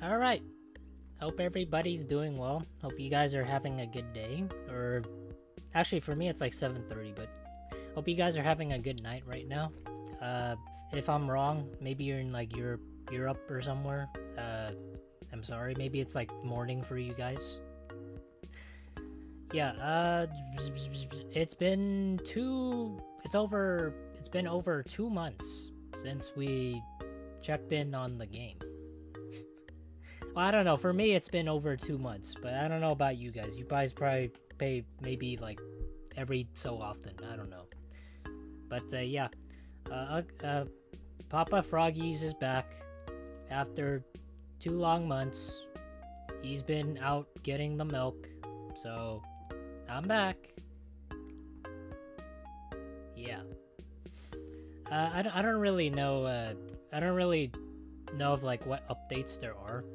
Alright, hope everybody's doing well. Hope you guys are having a good day. Or, actually for me it's like 7:30, but hope you guys are having a good night right now. If I'm wrong, maybe you're in like Europe or somewhere. I'm sorry, maybe it's like morning for you guys. Yeah, it's been over 2 months since we checked in on the game. Well, I don't know. For me, it's been over 2 months, but I don't know about you guys. You guys probably pay maybe like every so often. I don't know. But yeah, Papa Froggies is back after 2 long months. He's been out getting the milk, so I'm back. Yeah. I don't really know. I don't really know of like what updates there are.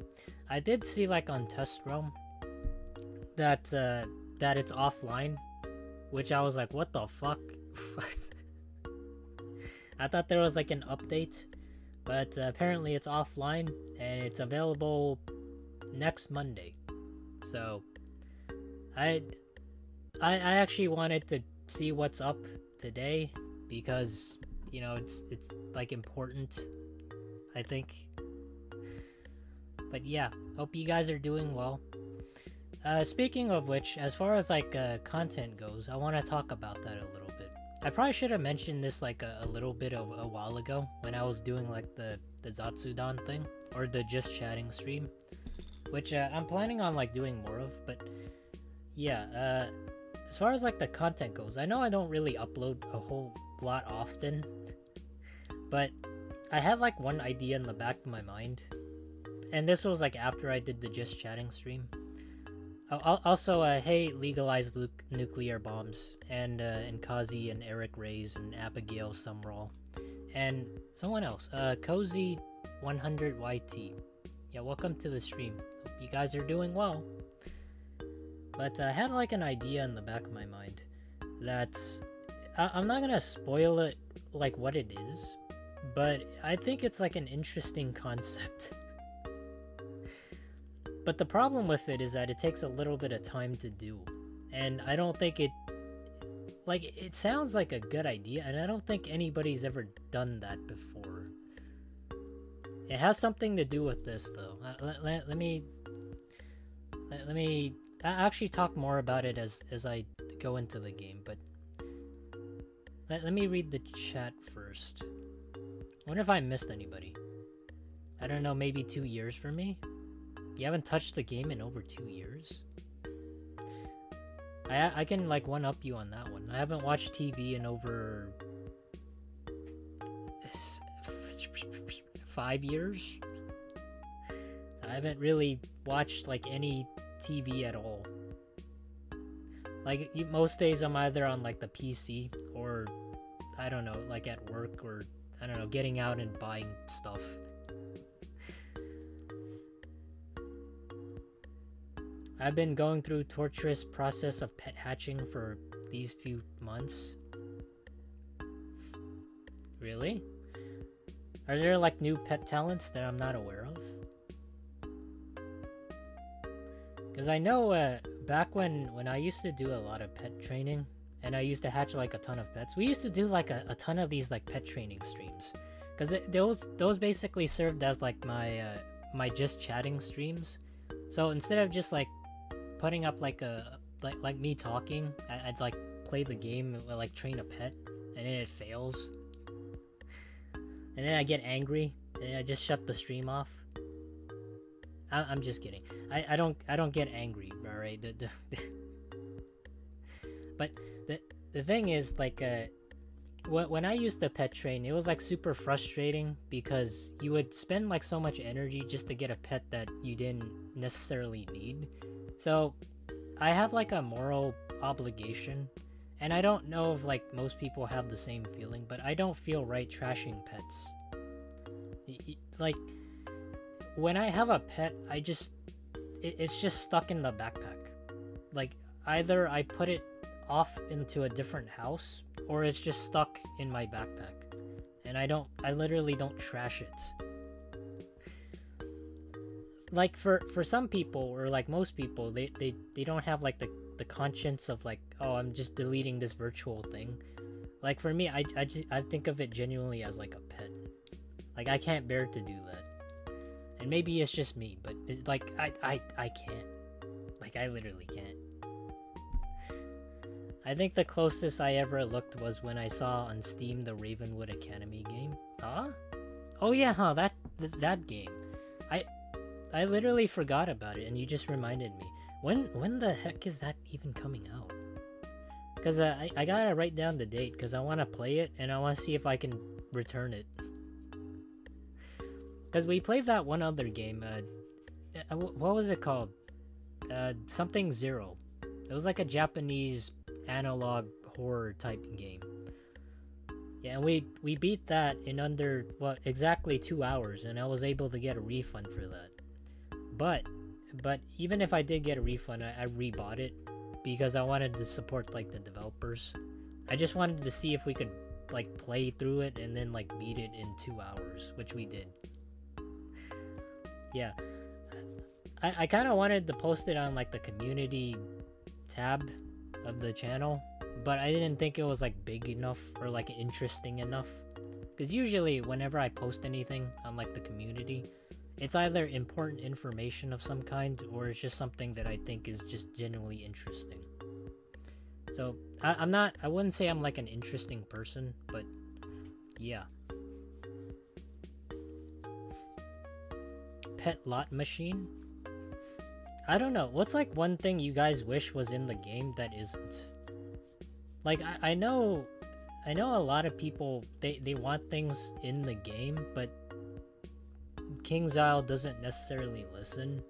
I did see like on Test Realm that that it's offline, which I was like, what the fuck? I thought there was like an update, but apparently it's offline and it's available next Monday. So I actually wanted to see what's up today because it's like important, I think. But yeah, hope you guys are doing well. Speaking of which, as far as like content goes, I want to talk about that a little bit. I probably should have mentioned this like a little bit a while ago when I was doing like the Zatsudan thing or the just chatting stream, which I'm planning on like doing more of. But yeah, as far as like the content goes, I know I don't really upload a whole lot often, but I had like one idea in the back of my mind, and this was like after I did the just chatting stream. Also, hey, legalized nuclear bombs, and Kazi and Eric Reyes and Abigail Sumrall, and someone else, Cozy 100YT. Yeah, welcome to the stream. Hope you guys are doing well. But I had like an idea in the back of my mind that I'm not gonna spoil it like what it is, but I think it's like an interesting concept. But the problem with it is that it takes a little bit of time to do, and I don't think it sounds like a good idea, and I don't think anybody's ever done that before. It has something to do with this though. Let me actually talk more about it as I go into the game, but let me read the chat first. I wonder if I missed anybody. I don't know, maybe 2 years for me? You haven't touched the game in over 2 years? I can like one up you on that one. I haven't watched TV in over 5 years. I haven't really watched like any TV at all. Like most days I'm either on like the PC or I don't know, like at work, or I don't know, getting out and buying stuff. I've been going through torturous process of pet hatching for these few months. Really? Are there like new pet talents that I'm not aware of? Because I know back when I used to do a lot of pet training and I used to hatch like a ton of pets, we used to do like a ton of these like pet training streams. Because those basically served as like my my just chatting streams. So instead of just like putting up like like me talking, I'd like play the game and like train a pet, and then it fails, and then I get angry and I just shut the stream off. I'm just kidding. I don't get angry, all right. But the thing is like when I used to pet train, it was like super frustrating because you would spend like so much energy just to get a pet that you didn't necessarily need. So I have like a moral obligation, and I don't know if like most people have the same feeling, but I don't feel right trashing pets. Like when I have a pet, it's just stuck in the backpack. Like either I put it off into a different house, or it's just stuck in my backpack, and I literally don't trash it. like for some people, or like most people, they don't have like the conscience of like, oh, I'm just deleting this virtual thing. Like for me, I think of it genuinely as like a pet. Like I can't bear to do that. And maybe it's just me, but like I can't. Like I literally can't. I think the closest I ever looked was when I saw on Steam the Ravenwood Academy game. Huh? Oh yeah, huh, that game. I literally forgot about it, and you just reminded me. When the heck is that even coming out? Because I gotta write down the date, because I want to play it, and I want to see if I can return it. Because we played that one other game, what was it called? Something Zero. It was like a Japanese analog horror type game. Yeah, and we beat that in under, what, exactly 2 hours, and I was able to get a refund for that. But even if I did get a refund, I rebought it because I wanted to support like the developers. I just wanted to see if we could like play through it and then like beat it in 2 hours, which we did. Yeah, I kind of wanted to post it on like the community tab of the channel, but I didn't think it was like big enough or like interesting enough. Because usually whenever I post anything on like the community, it's either important information of some kind, or it's just something that I think is just genuinely interesting. So I wouldn't say I'm like an interesting person, but yeah. Pet lot machine? I don't know. What's like one thing you guys wish was in the game that isn't? Like I know a lot of people, they want things in the game, but King's Isle doesn't necessarily listen,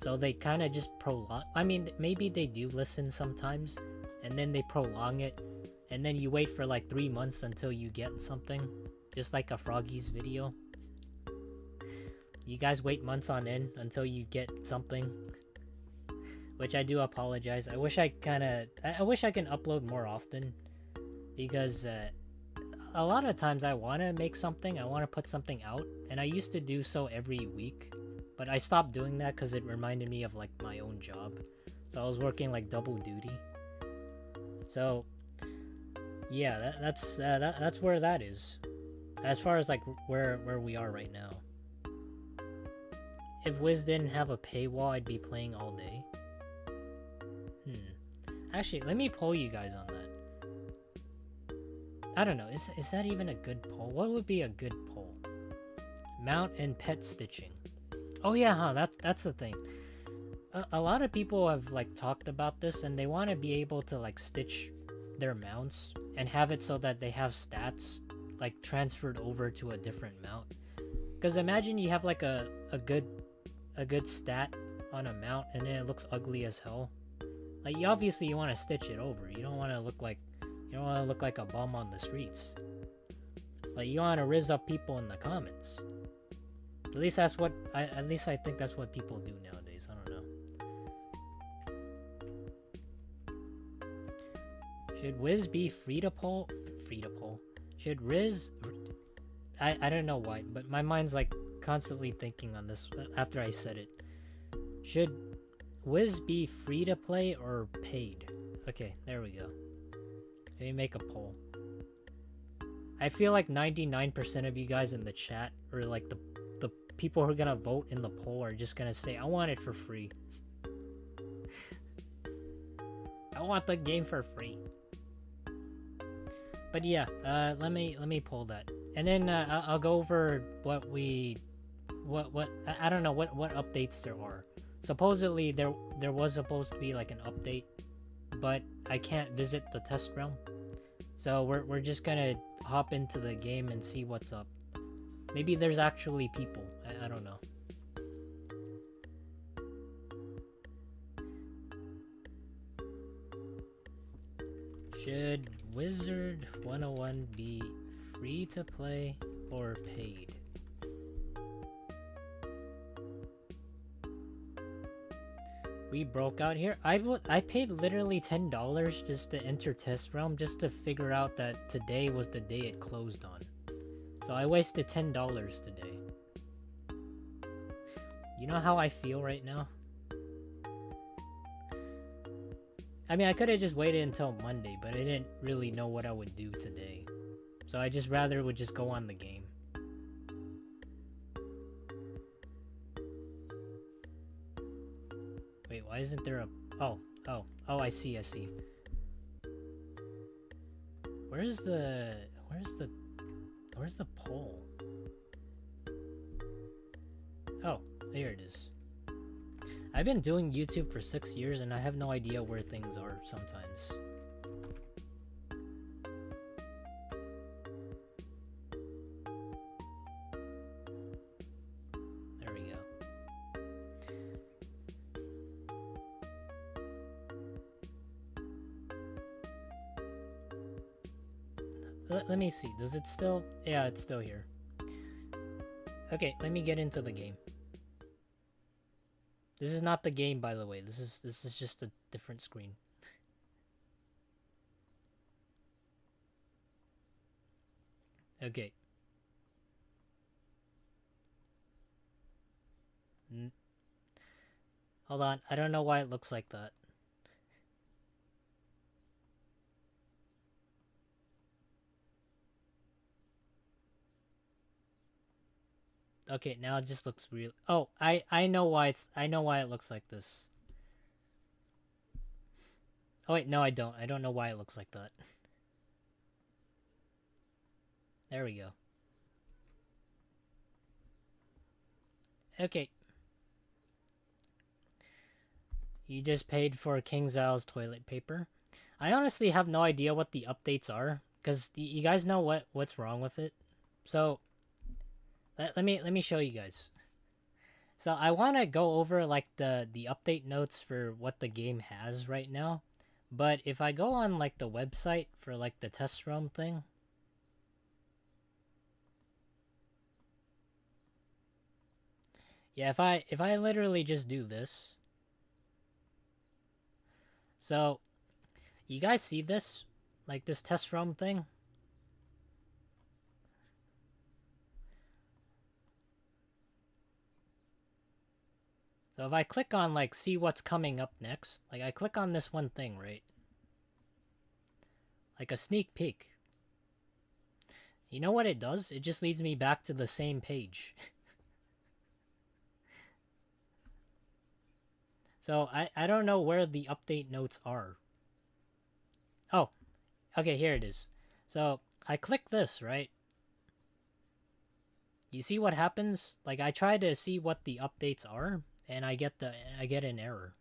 so they kind of just prolong. I mean, maybe they do listen sometimes, and then they prolong it, and then you wait for like 3 months until you get something, just like a Froggy's video. You guys wait months on end until you get something, which I do apologize. I wish I can upload more often, because a lot of times I want to make something, I want to put something out, and I used to do so every week, but I stopped doing that because it reminded me of like my own job, so I was working like double duty. So yeah, that's where that is, as far as like where we are right now. If Wiz didn't have a paywall, I'd be playing all day. Actually, let me poll you guys on that. I don't know, is that even a good poll? What would be a good poll? Mount and pet stitching. Oh yeah, huh, that's the thing. A lot of people have like talked about this, and they want to be able to like stitch their mounts and have it so that they have stats like transferred over to a different mount. Because imagine you have like a good stat on a mount, and then it looks ugly as hell. Like you obviously want to stitch it over. You don't want to look like a bum on the streets. Like you want to rizz up people in the comments. At least I think that's what people do nowadays. I don't know. Should Wiz be free to poll? Should Riz? I don't know why, but my mind's like constantly thinking on this after I said it. Should Wiz be free to play or paid? Okay, there we go. Let me make a poll. I feel like 99% of you guys in the chat, or like the people who are gonna vote in the poll, are just gonna say, I want it for free. I want the game for free. But yeah, let me pull that, and then I'll go over what I don't know what updates there are. Supposedly there was supposed to be like an update, but I can't visit the test realm, so we're just gonna hop into the game and see what's up. Maybe there's actually people. I don't know. Should Wizard101 be free to play or paid? We broke out here. I paid literally $10 just to enter test realm, just to figure out that today was the day it closed on. So I wasted $10 today. You know how I feel right now? I mean, I could have just waited until Monday, but I didn't really know what I would do today. So I just rather would just go on the game. Wait, why isn't there a... Oh, I see. Where's the poll? Oh, here it is. I've been doing YouTube for 6 years and I have no idea where things are sometimes. There we go. Let me see. Does it still... Yeah, it's still here. Okay, let me get into the game. This is not the game, by the way. This is just a different screen. Okay. Hold on. I don't know why it looks like that. Okay, now it just looks real. Oh, I know why it looks like this. Oh wait, no I don't. I don't know why it looks like that. There we go. Okay. You just paid for King Zhao's toilet paper. I honestly have no idea what the updates are, because you guys know what's wrong with it. So let me show you guys. So I want to go over like the update notes for what the game has right now. But if I go on like the website for like the test roam thing, yeah, if I literally just do this. So you guys see this? Like this test roam thing? So if I click on like see what's coming up next, like I click on this one thing, right? Like a sneak peek. You know what it does? It just leads me back to the same page. So I don't know where the update notes are. Oh, okay, here it is. So I click this, right? You see what happens? Like I try to see what the updates are, and I get an error.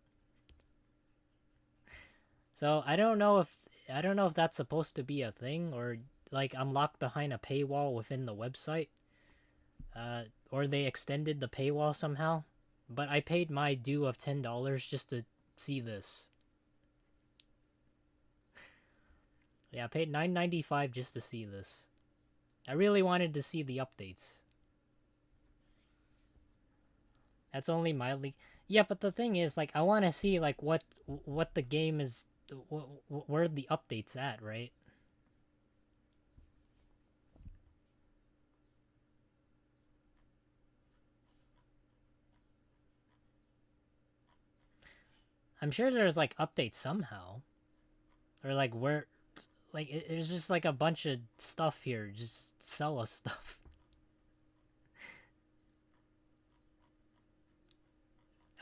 So I don't know if that's supposed to be a thing, or like I'm locked behind a paywall within the website. Or they extended the paywall somehow. But I paid my due of $10 just to see this. Yeah, I paid $9.95 just to see this. I really wanted to see the updates. That's only mildly... Yeah, but the thing is, like, I want to see, like, what the game is... where the update's at, right? I'm sure there's, like, updates somehow. Or, like, where... Like, there's just, like, a bunch of stuff here. Just sell us stuff.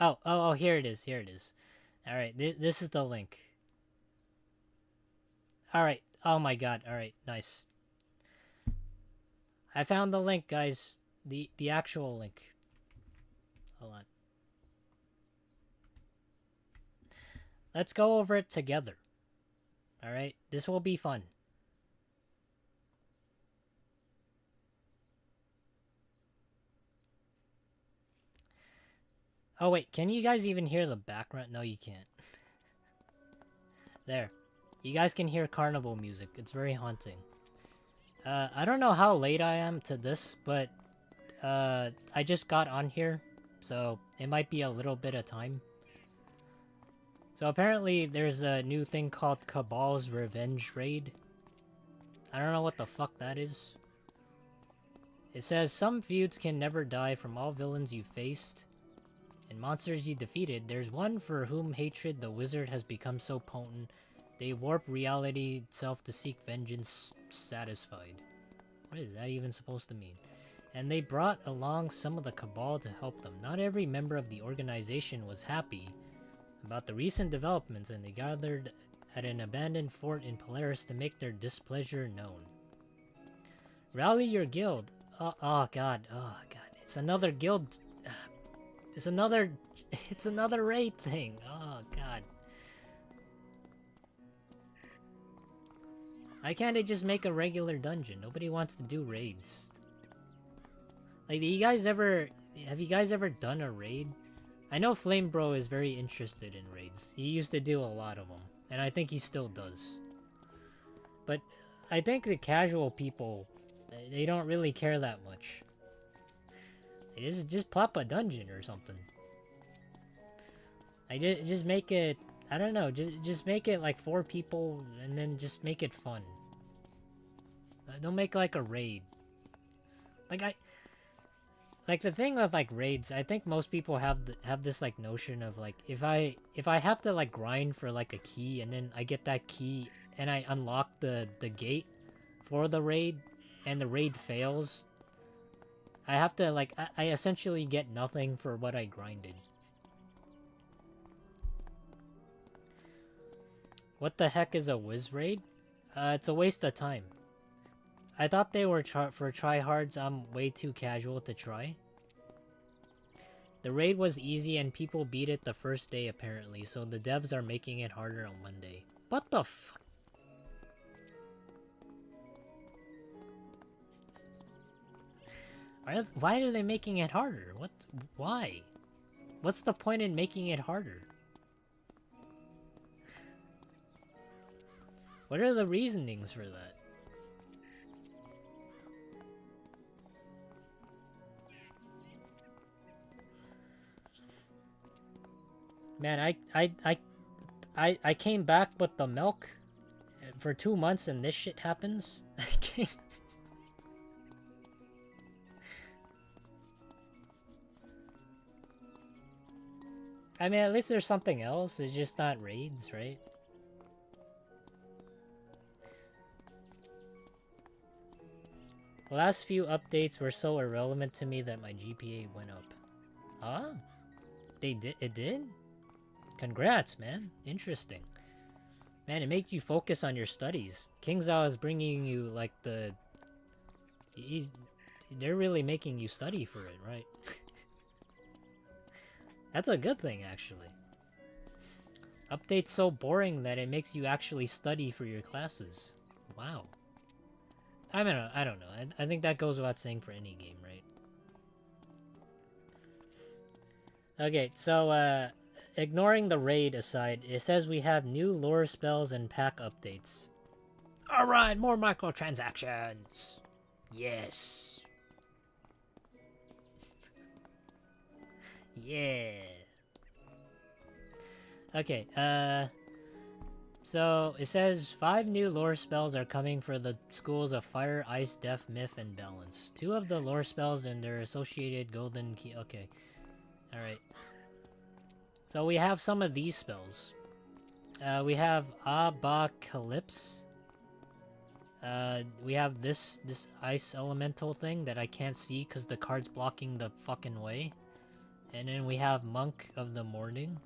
Oh, here it is. Alright, this is the link. Alright. Oh my god. Alright, nice. I found the link, guys. The actual link. Hold on. Let's go over it together. Alright? This will be fun. Oh wait, can you guys even hear the background? No, you can't. There. You guys can hear carnival music. It's very haunting. I don't know how late I am to this, but I just got on here, so it might be a little bit of time. So apparently there's a new thing called Cabal's Revenge Raid. I don't know what the fuck that is. It says, some feuds can never die from all villains you faced. and monsters you defeated, there's one for whom hatred the wizard has become so potent, they warp reality itself to seek vengeance satisfied. What is that even supposed to mean? And they brought along some of the Cabal to help them. Not every member of the organization was happy about the recent developments, and they gathered at an abandoned fort in Polaris to make their displeasure known. Rally your guild. Oh god. It's another guild. It's another raid thing. Oh god. Why can't they just make a regular dungeon? Nobody wants to do raids. Like, have you guys ever done a raid? I know Flame Bro is very interested in raids. He used to do a lot of them, and I think he still does. But I think the casual people, they don't really care that much. They just plop a dungeon or something. I just make it, I don't know, just make it like 4 people and then just make it fun. Don't make like a raid. Like the thing with like raids, I think most people have this like notion of like, if I have to like grind for like a key and then I get that key and I unlock the gate for the raid and the raid fails, I have to like, I essentially get nothing for what I grinded. What the heck is a Wiz raid? It's a waste of time. I thought they were for tryhards. I'm way too casual to try. The raid was easy and people beat it the first day apparently, so the devs are making it harder on Monday. What the fuck? Why are they making it harder? Why? What's the point in making it harder? What are the reasonings for that? Man, I came back with the milk for 2 months and this shit happens? I mean, at least there's something else. It's just not raids, right? The last few updates were so irrelevant to me that my GPA went up. Huh? It did? Congrats, man. Interesting. Man, it makes you focus on your studies. Kingsaw is bringing you, like, they're really making you study for it, right? That's a good thing, actually. Update's so boring that it makes you actually study for your classes. Wow. I mean, I don't know. I think that goes without saying for any game, right? Okay, so, ignoring the raid aside, it says we have new lore spells and pack updates. Alright, more microtransactions! Yes! Yeah! Okay, so it says 5 new lore spells are coming for the schools of Fire, Ice, Death, Myth, and Balance. 2 of the lore spells and their associated golden key. Okay. Alright. So we have some of these spells. We have Apocalypse. We have this ice elemental thing that I can't see because the card's blocking the fucking way. And then we have Monk of the Morning.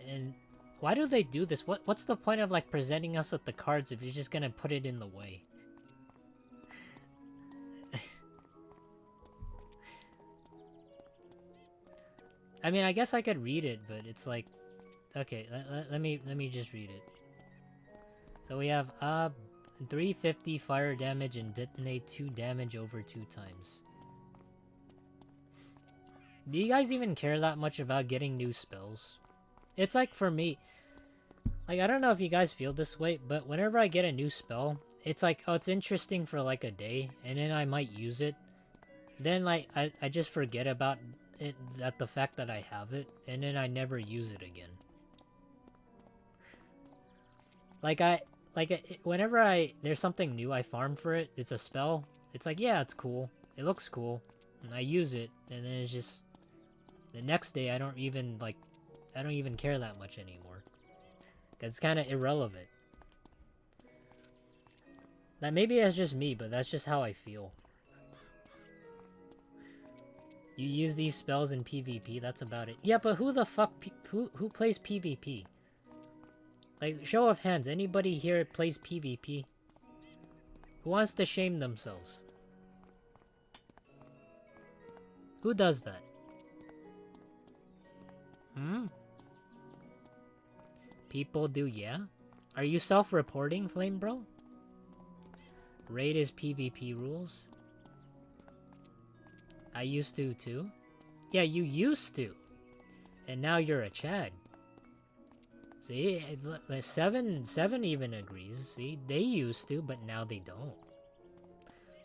And why do they do this? What's the point of like presenting us with the cards if you're just gonna put it in the way? I mean, I guess I could read it, but it's like, okay, let me just read it. So we have 350 fire damage and detonate 2 damage over 2 times. Do you guys even care that much about getting new spells? It's like for me, like I don't know if you guys feel this way, but whenever I get a new spell, it's like, oh, it's interesting for like a day, and then I might use it. Then like I just forget about it, that the fact that I have it, and then I never use it again. Whenever there's something new I farm for it, it's a spell. It's like, yeah, it's cool. It looks cool. And I use it, and then it's just, The next day, I don't even care that much anymore. It's kind of irrelevant. That maybe that's just me, but that's just how I feel. You use these spells in PvP, that's about it. Yeah, but who the fuck, who plays PvP? Like, show of hands, anybody here plays PvP? Who wants to shame themselves? Who does that? Hmm? People do, yeah? Are you self-reporting, Flame Bro? Raid is PvP rules? I used to, too? Yeah, you used to. And now you're a Chad. See, seven even agrees. See, they used to, but now they don't.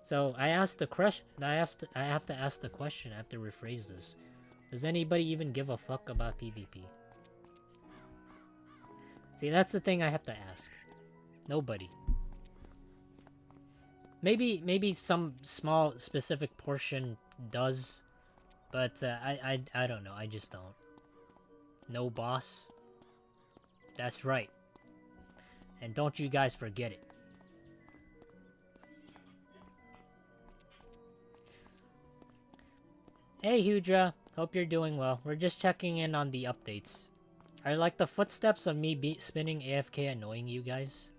So I asked the question. I have to ask the question. I have to rephrase this. Does anybody even give a fuck about PvP? See, that's the thing I have to ask. Nobody. Maybe some small specific portion does, but I don't know. I just don't. No boss. That's right. And don't you guys forget it. Hey Hudra, hope you're doing well. We're just checking in on the updates. Are like the footsteps of me spinning AFK annoying you guys?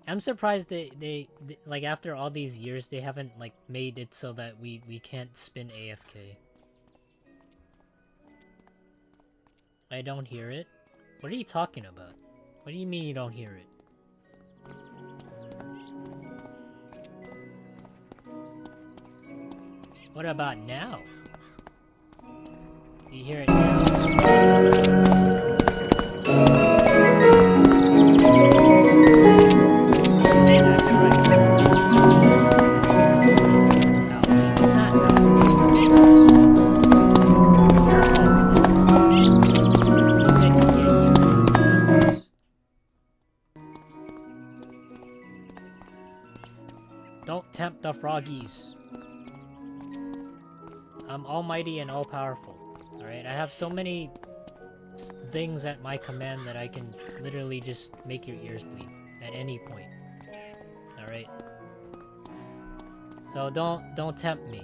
I'm surprised they like after all these years they haven't like made it so that we can't spin AFK. I don't hear it. What are you talking about? What do you mean you don't hear it? What about now? You hear it now? That's right. Ouch. It's not ouch. Your fault. You said you can't hear it. Don't tempt the froggies. I'm almighty and all-powerful. Alright, I have so many things at my command that I can literally just make your ears bleed at any point. Alright? So don't tempt me.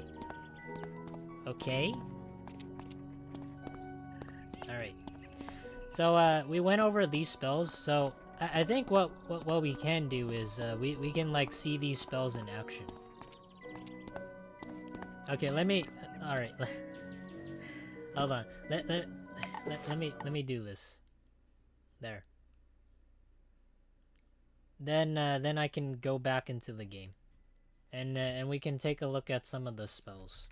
Okay? Alright. So we went over these spells, so I think what we can do is we can like see these spells in action. Okay, let me alright. Hold on. Let me do this. There. Then I can go back into the game, and we can take a look at some of the spells.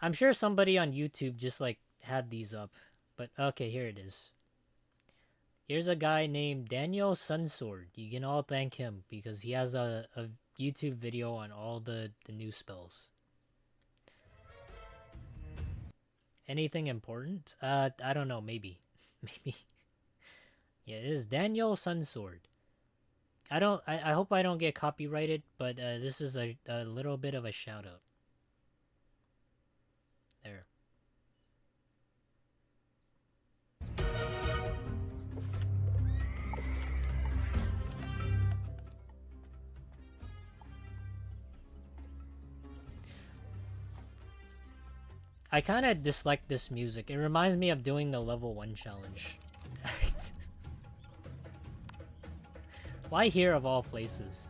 I'm sure somebody on YouTube just like had these up, but okay, here it is. Here's a guy named Daniel Sunsword. You can all thank him because he has a YouTube video on all the new spells. Anything important? I don't know, maybe. Maybe. Yeah, it is Daniel Sunsword. I hope I don't get copyrighted, but this is a little bit of a shout out. There. I kind of dislike this music. It reminds me of doing the level 1 challenge. Why here of all places?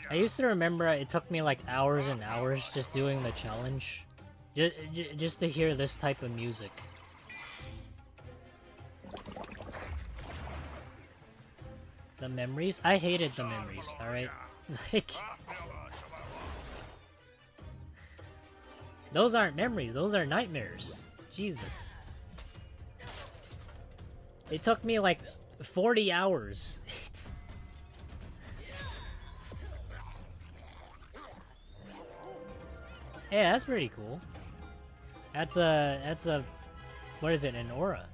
I used to remember it took me like hours and hours just doing the challenge. Just to hear this type of music. The memories? I hated the memories, alright? Like... Those aren't memories, those are nightmares. Jesus. It took me like 40 hours. Hey, that's pretty cool. That's a, what is it, an aura?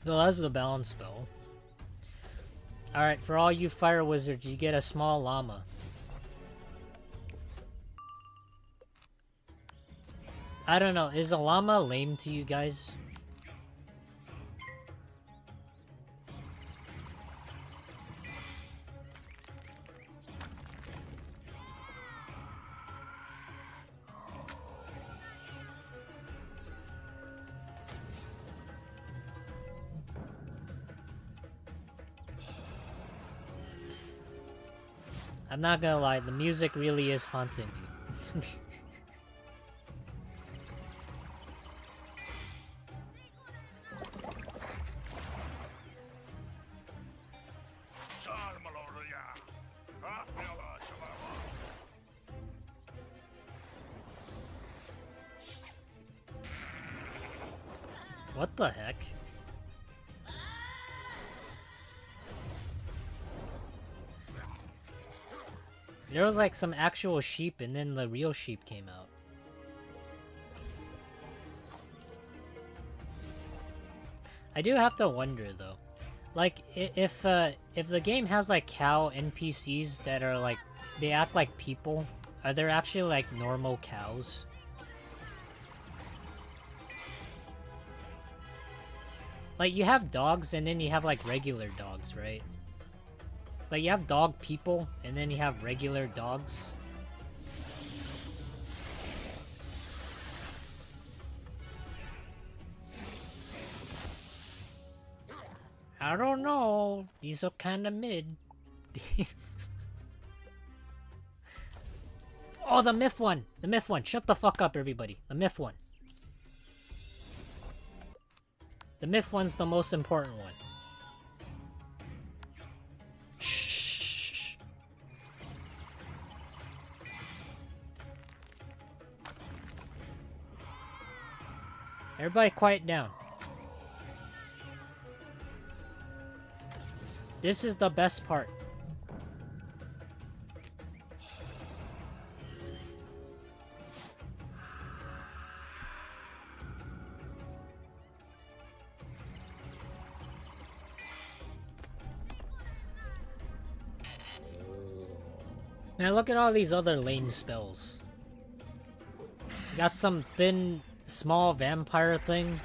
So that's the balance spell. Alright, for all you fire wizards, you get a small llama. I don't know, is a llama lame to you guys? I'm not gonna lie, the music really is haunting me. What the heck? There was like some actual sheep and then the real sheep came out. I do have to wonder though. Like if the game has like cow NPCs that are like they act like people, are there actually like normal cows? Like you have dogs and then you have like regular dogs, right? Like you have dog people and then you have regular dogs. I don't know. These are kind of mid. Oh, the myth one! The myth one! Shut the fuck up, everybody. The myth one. The myth one's the most important one. Shh. Everybody quiet down. This is the best part. Man, look at all these other lame spells. Got some thin, small vampire thing.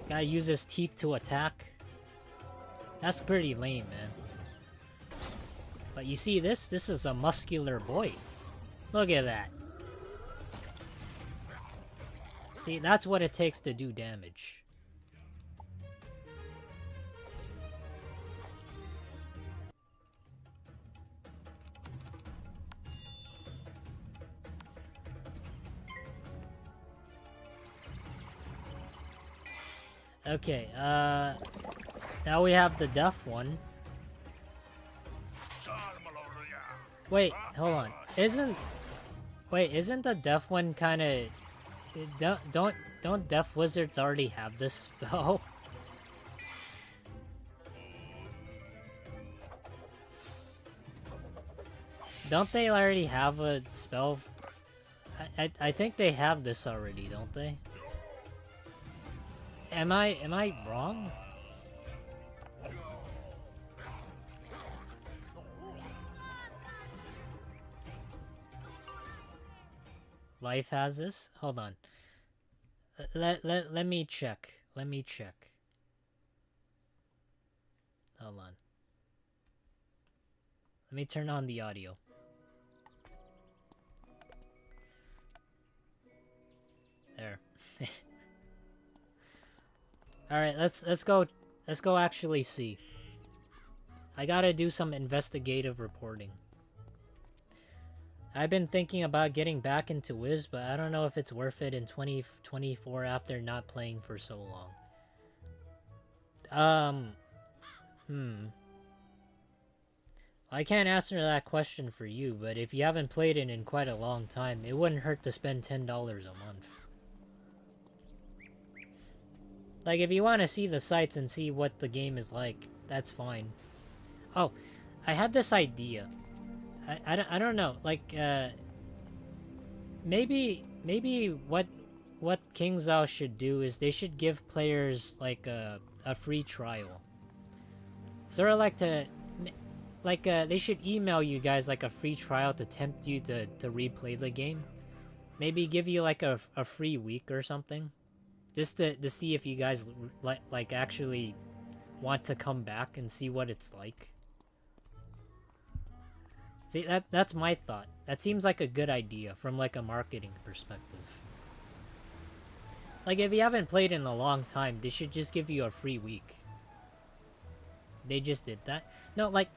Gotta use his teeth to attack. That's pretty lame, man. But you see this? This is a muscular boy. Look at that. See, that's what it takes to do damage. Okay, now we have the deaf one. Wait, hold on. Isn't the deaf one kind of... Don't deaf wizards already have this spell? Don't they already have a spell? I think they have this already, don't they? Am I wrong? Life has this? Hold on. Let me check. Let me check. Hold on. Let me turn on the audio. There. Alright, let's go actually see. I gotta do some investigative reporting. I've been thinking about getting back into Wiz, but I don't know if it's worth it in 2024 after not playing for so long. I can't answer that question for you, but if you haven't played it in quite a long time, it wouldn't hurt to spend $10 a month. Like, if you want to see the sights and see what the game is like, that's fine. Oh, I had this idea. I don't know. Like, maybe what KingsOwl should do is they should give players like a free trial. Sort of like they should email you guys like a free trial to tempt you to replay the game. Maybe give you like a free week or something, just to see if you guys like actually want to come back and see what it's like. See, that's my thought. That seems like a good idea from like a marketing perspective. Like if you haven't played in a long time, they should just give you a free week. They just did that. No, like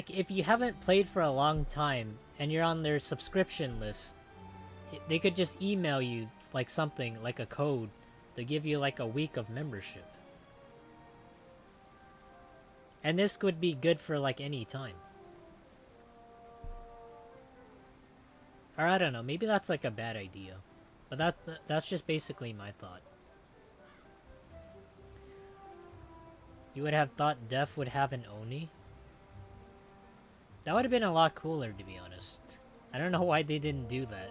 if you haven't played for a long time and you're on their subscription list, they could just email you like something, like a code, to give you like a week of membership. And this could be good for like any time. Or I don't know, maybe that's like a bad idea. But that's just basically my thought. You would have thought Def would have an Oni? That would have been a lot cooler, to be honest. I don't know why they didn't do that.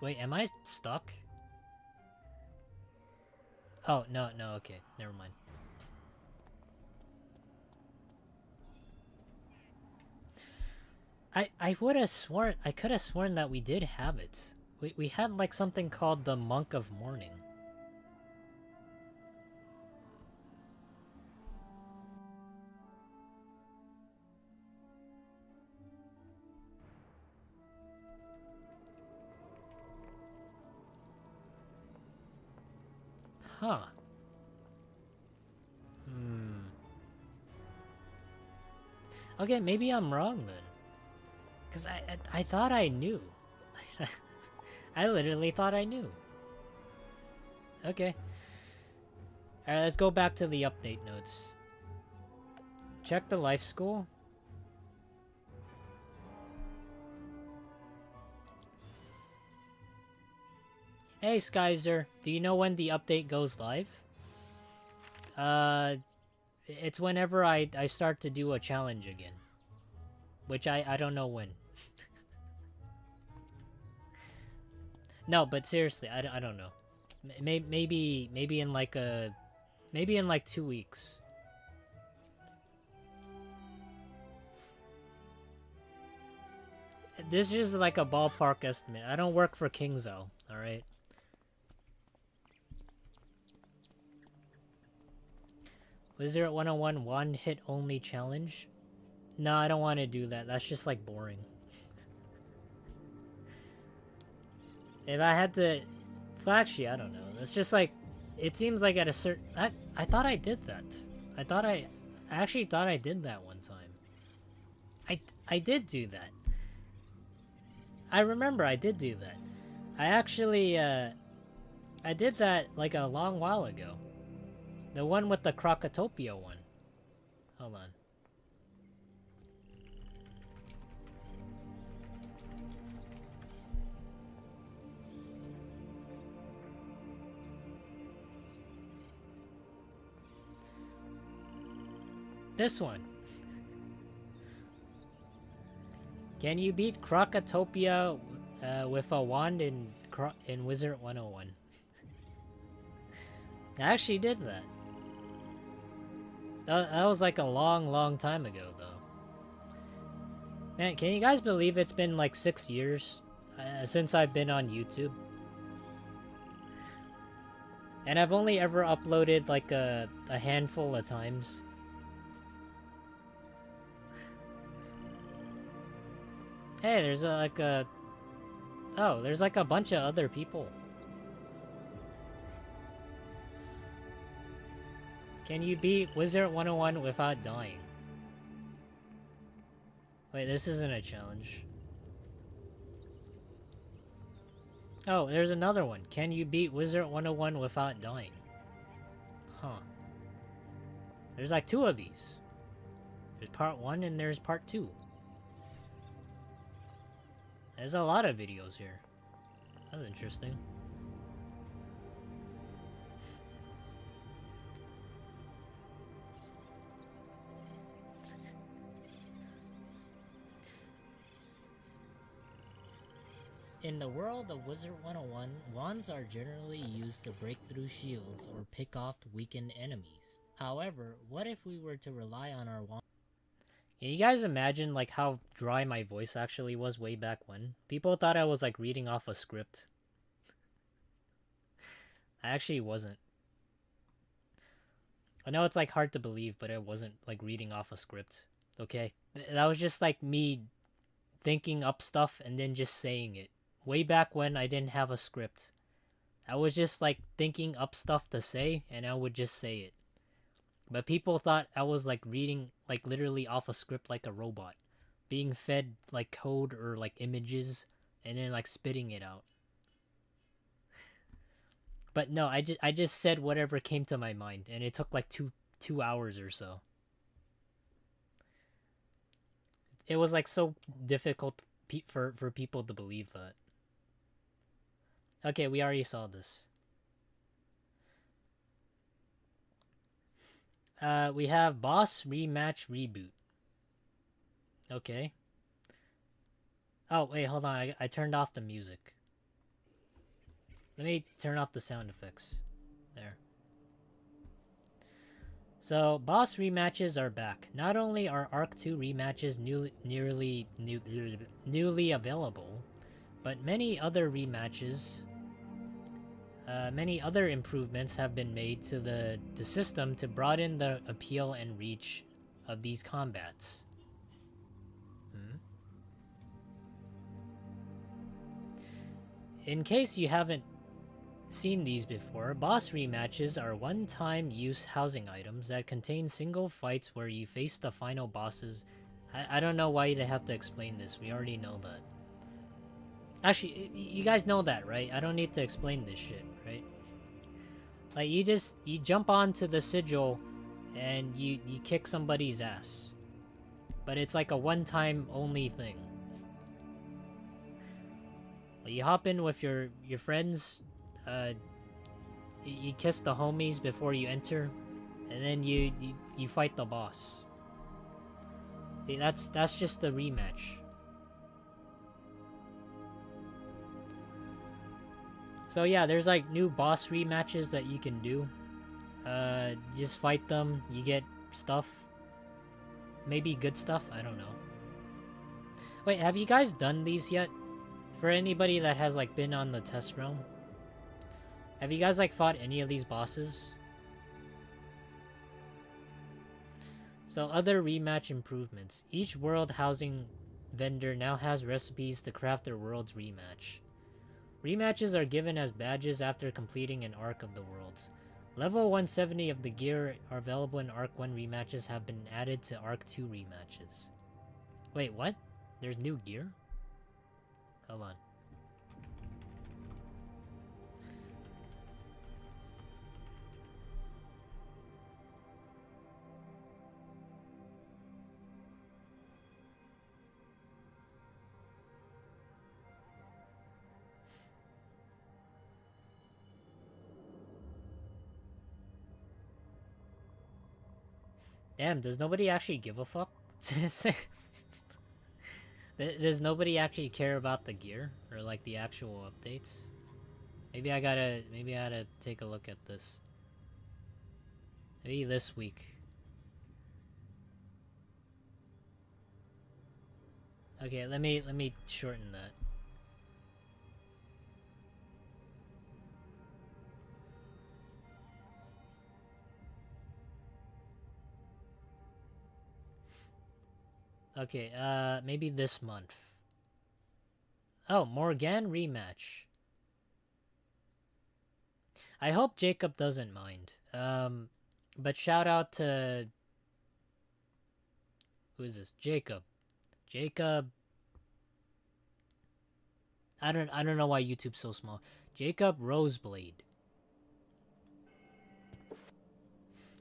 Wait, am I stuck? Oh, no, okay. Never mind. I would have sworn, I could have sworn that we did have it. We had like something called the Monk of Mourning. Huh. Okay, maybe I'm wrong then. Because I thought I knew. I literally thought I knew. Okay. Alright, let's go back to the update notes. Check the life school. Hey Skyzer, do you know when the update goes live? It's whenever I start to do a challenge again. Which I don't know when. No, but seriously, I don't know. Maybe in like 2 weeks. This is just like a ballpark estimate. I don't work for KingsOwl, alright? Wizard101 one hit only challenge? No, I don't want to do that. That's just like boring. If I had to... Well, actually, I don't know. It's just like... It seems like at a certain... I thought I did that. I actually thought I did that one time. I did do that. I remember I did do that. I actually, I did that like a long while ago. The one with the Crocotopia one. Hold on. This one. Can you beat Crocotopia with a wand in Wizard101? I actually did that. That was like a long time ago, though. Man, can you guys believe it's been like 6 years since I've been on YouTube? And I've only ever uploaded like a handful of times. Hey, there's there's like a bunch of other people. Can you beat Wizard101 without dying? Wait, this isn't a challenge. Oh, there's another one. Can you beat Wizard101 without dying? Huh. There's like 2 of these. There's part 1 and there's part 2. There's a lot of videos here. That's interesting. In the world of Wizard101, wands are generally used to break through shields or pick off weakened enemies. However, what if we were to rely on our wand? Can you guys imagine like how dry my voice actually was way back when? People thought I was like reading off a script. I actually wasn't. I know it's like hard to believe, but I wasn't like reading off a script. Okay? That was just like me thinking up stuff and then just saying it. Way back when I didn't have a script. I was just like thinking up stuff to say and I would just say it. But people thought I was like reading like literally off a script like a robot. Being fed like code or like images and then like spitting it out. But no, I just said whatever came to my mind and it took like two hours or so. It was like so difficult for people to believe that. Okay, we already saw this. We have boss rematch reboot. Okay. Oh, wait, hold on. I turned off the music. Let me turn off the sound effects. There. So, boss rematches are back. Not only are Arc 2 rematches newly available, but many other rematches, many other improvements have been made to the system to broaden the appeal and reach of these combats. In case you haven't seen these before, boss rematches are one-time use housing items that contain single fights where you face the final bosses. I don't know why they have to explain this. We already know that. Actually, you guys know that, right? I don't need to explain this shit, right? Like, you jump onto the sigil and you kick somebody's ass. But it's like a one-time only thing. You hop in with your friends, you kiss the homies before you enter, and then you fight the boss. See, that's just the rematch. So yeah, there's like new boss rematches that you can do. Just fight them, you get stuff. Maybe good stuff, I don't know. Wait, have you guys done these yet? For anybody that has like been on the test realm, have you guys like fought any of these bosses? So other rematch improvements. Each world housing vendor now has recipes to craft their world's rematch. Rematches are given as badges after completing an arc of the worlds. Level 170 of the gear are available in Arc 1 rematches have been added to Arc 2 rematches. Wait, what? There's new gear? Hold on. Damn, does nobody actually give a fuck? Does nobody actually care about the gear? Or like the actual updates? Maybe I gotta take a look at this. Maybe this week. Okay, let me shorten that. Okay, maybe this month. Oh, Morgan rematch. I hope Jacob doesn't mind. But shout out to... Who is this? Jacob. Jacob... I don't know why YouTube's so small. Jacob Roseblade.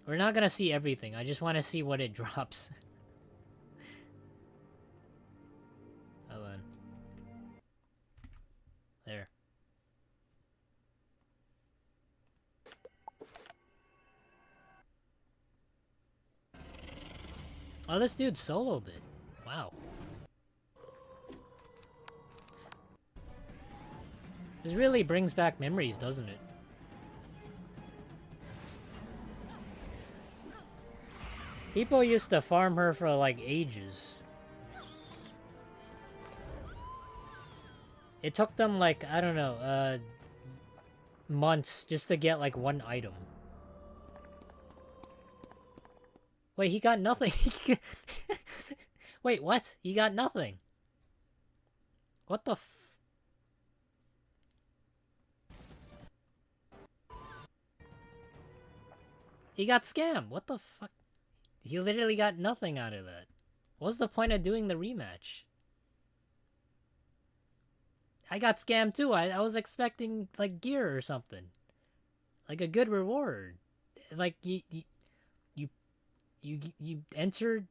We're not gonna see everything. I just want to see what it drops. Hold on. There. Oh, this dude soloed it. Wow. This really brings back memories, doesn't it? People used to farm her for like ages. It took them like, I don't know, months just to get like one item. Wait, he got nothing. Wait, what? He got nothing. What the f... He got scammed. What the fuck? He literally got nothing out of that. What's the point of doing the rematch? I got scammed too. I was expecting like gear or something. Like a good reward. Like you entered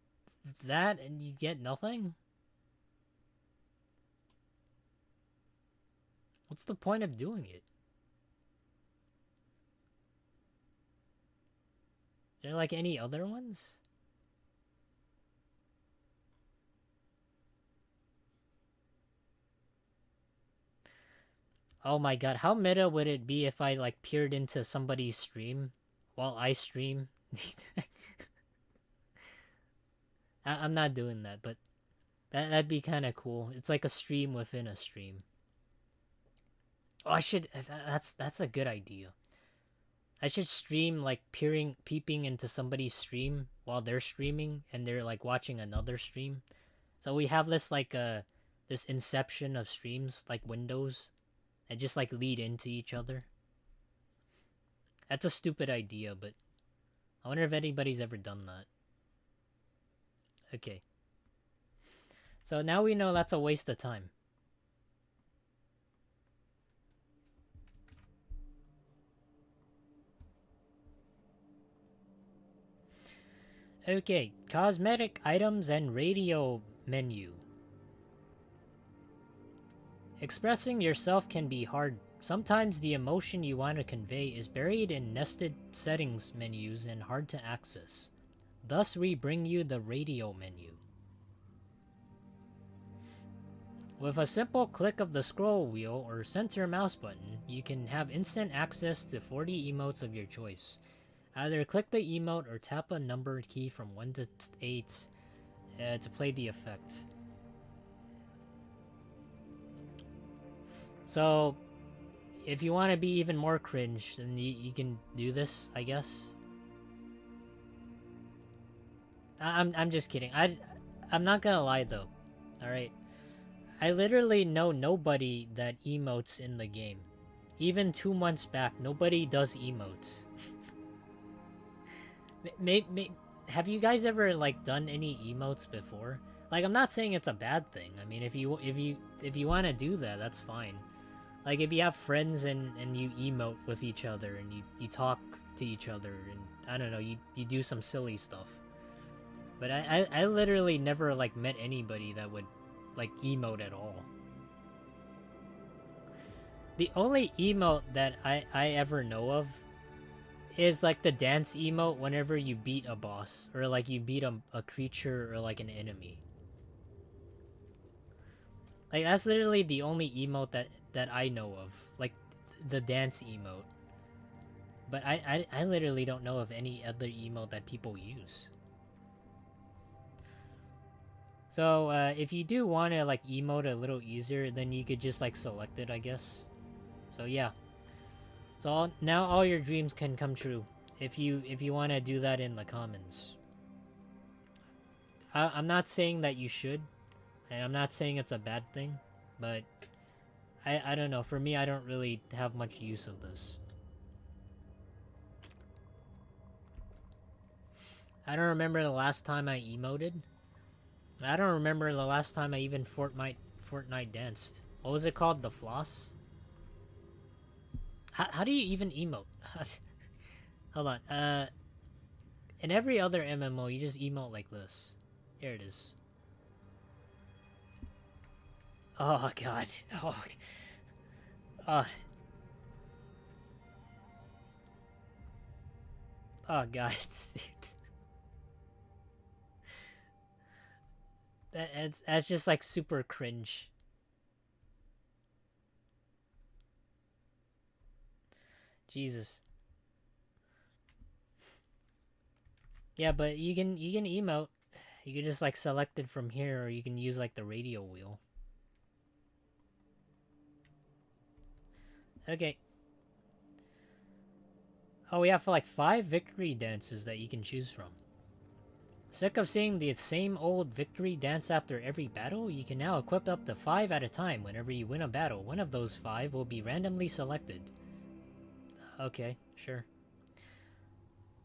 that and you get nothing? What's the point of doing it? Is there like any other ones? Oh my god, how meta would it be if I like peered into somebody's stream while I stream? I'm not doing that, but that'd be kind of cool. It's like a stream within a stream. Oh, I should. That's a good idea. I should stream like peeping into somebody's stream while they're streaming and they're like watching another stream. So we have this like this inception of streams like windows and just like lead into each other. That's a stupid idea, but I wonder if anybody's ever done that. Okay. So now we know that's a waste of time. Okay, cosmetic items and radio menu. Expressing yourself can be hard. Sometimes the emotion you want to convey is buried in nested settings menus and hard to access. Thus, we bring you the radio menu. With a simple click of the scroll wheel or center mouse button, you can have instant access to 40 emotes of your choice. Either click the emote or tap a numbered key from 1 to 8 to play the effect. So, if you want to be even more cringe, then you can do this, I guess. I'm just kidding. I'm not gonna lie though. All right, I literally know nobody that emotes in the game. Even 2 months back, nobody does emotes. Have you guys ever like done any emotes before? Like, I'm not saying it's a bad thing. I mean, if you want to do that, that's fine. Like, if you have friends and you emote with each other and you talk to each other and I don't know, you do some silly stuff. But I literally never like met anybody that would like emote at all. The only emote that I ever know of is like the dance emote whenever you beat a boss or like you beat a creature or like an enemy. Like, that's literally the only emote that I know of, like the dance emote. But I literally don't know of any other emote that people use. So if you do want to like emote a little easier, then you could just like select it, I guess. So yeah. So now all your dreams can come true if you want to do that in the comments. I'm not saying that you should, and I'm not saying it's a bad thing, but I don't know. For me, I don't really have much use of this. I don't remember the last time I emoted. I don't remember the last time I even Fortnite danced. What was it called? The floss? How do you even emote? Hold on. In every other MMO, you just emote like this. Here it is. Oh god. Oh. Oh god. That's just like super cringe. Jesus. Yeah, but you can emote. You can just like select it from here, or you can use like the radio wheel. Okay. Oh, we have like 5 victory dances that you can choose from. Sick of seeing the same old victory dance after every battle? You can now equip up to 5 at a time. Whenever you win a battle, one of those 5 will be randomly selected. Okay, sure.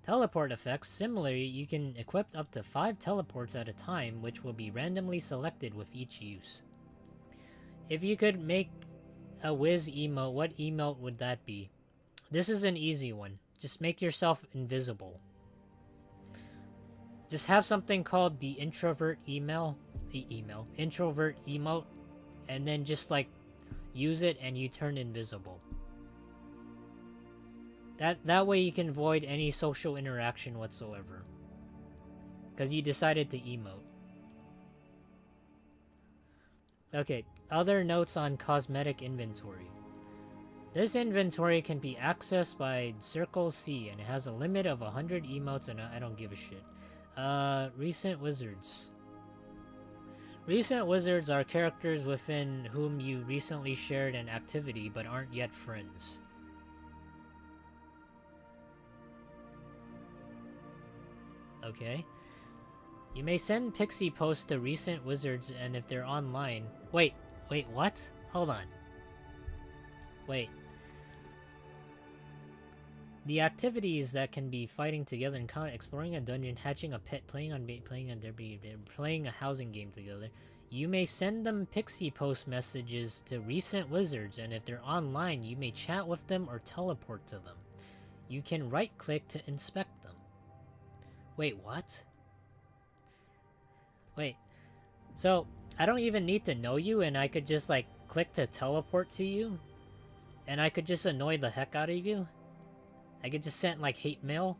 Teleport effects. Similarly, you can equip up to 5 teleports at a time, which will be randomly selected with each use. If you could make a Wiz emote, what emote would that be? This is an easy one. Just make yourself invisible. Just have something called the introvert introvert emote, and then just like use it and you turn invisible. That way you can avoid any social interaction whatsoever. Because you decided to emote. Okay, other notes on cosmetic inventory. This inventory can be accessed by Circle C, and it has a limit of 100 emotes, and I don't give a shit. Recent wizards. Recent wizards are characters within whom you recently shared an activity but aren't yet friends. Okay. You may send pixie posts to recent wizards, and if they're online... Wait, what? Hold on. Wait. The activities that can be fighting together in combat, exploring a dungeon, hatching a pet, playing on bait, playing on debris, playing a housing game together. You may send them pixie post messages to recent wizards, and if they're online, you may chat with them or teleport to them. You can right-click to inspect them. Wait, what? Wait. So, I don't even need to know you, and I could just, like, click to teleport to you? And I could just annoy the heck out of you? I could just send, like, hate mail?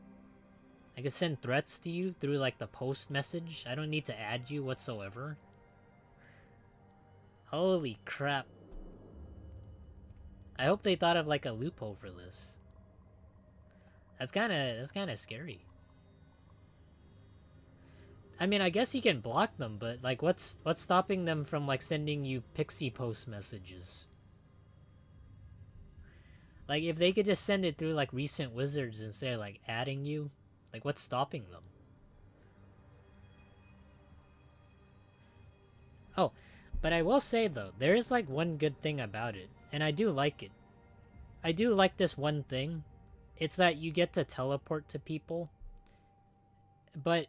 I could send threats to you through, like, the post message? I don't need to add you whatsoever? Holy crap. I hope they thought of, like, a loophole for this. That's kinda scary. I mean, I guess you can block them, but, like, what's stopping them from, like, sending you pixie post messages? Like, if they could just send it through, like, recent wizards instead of, like, adding you, like, what's stopping them? Oh, but I will say, though, there is, like, one good thing about it, and I do like it. I do like this one thing. It's that you get to teleport to people, but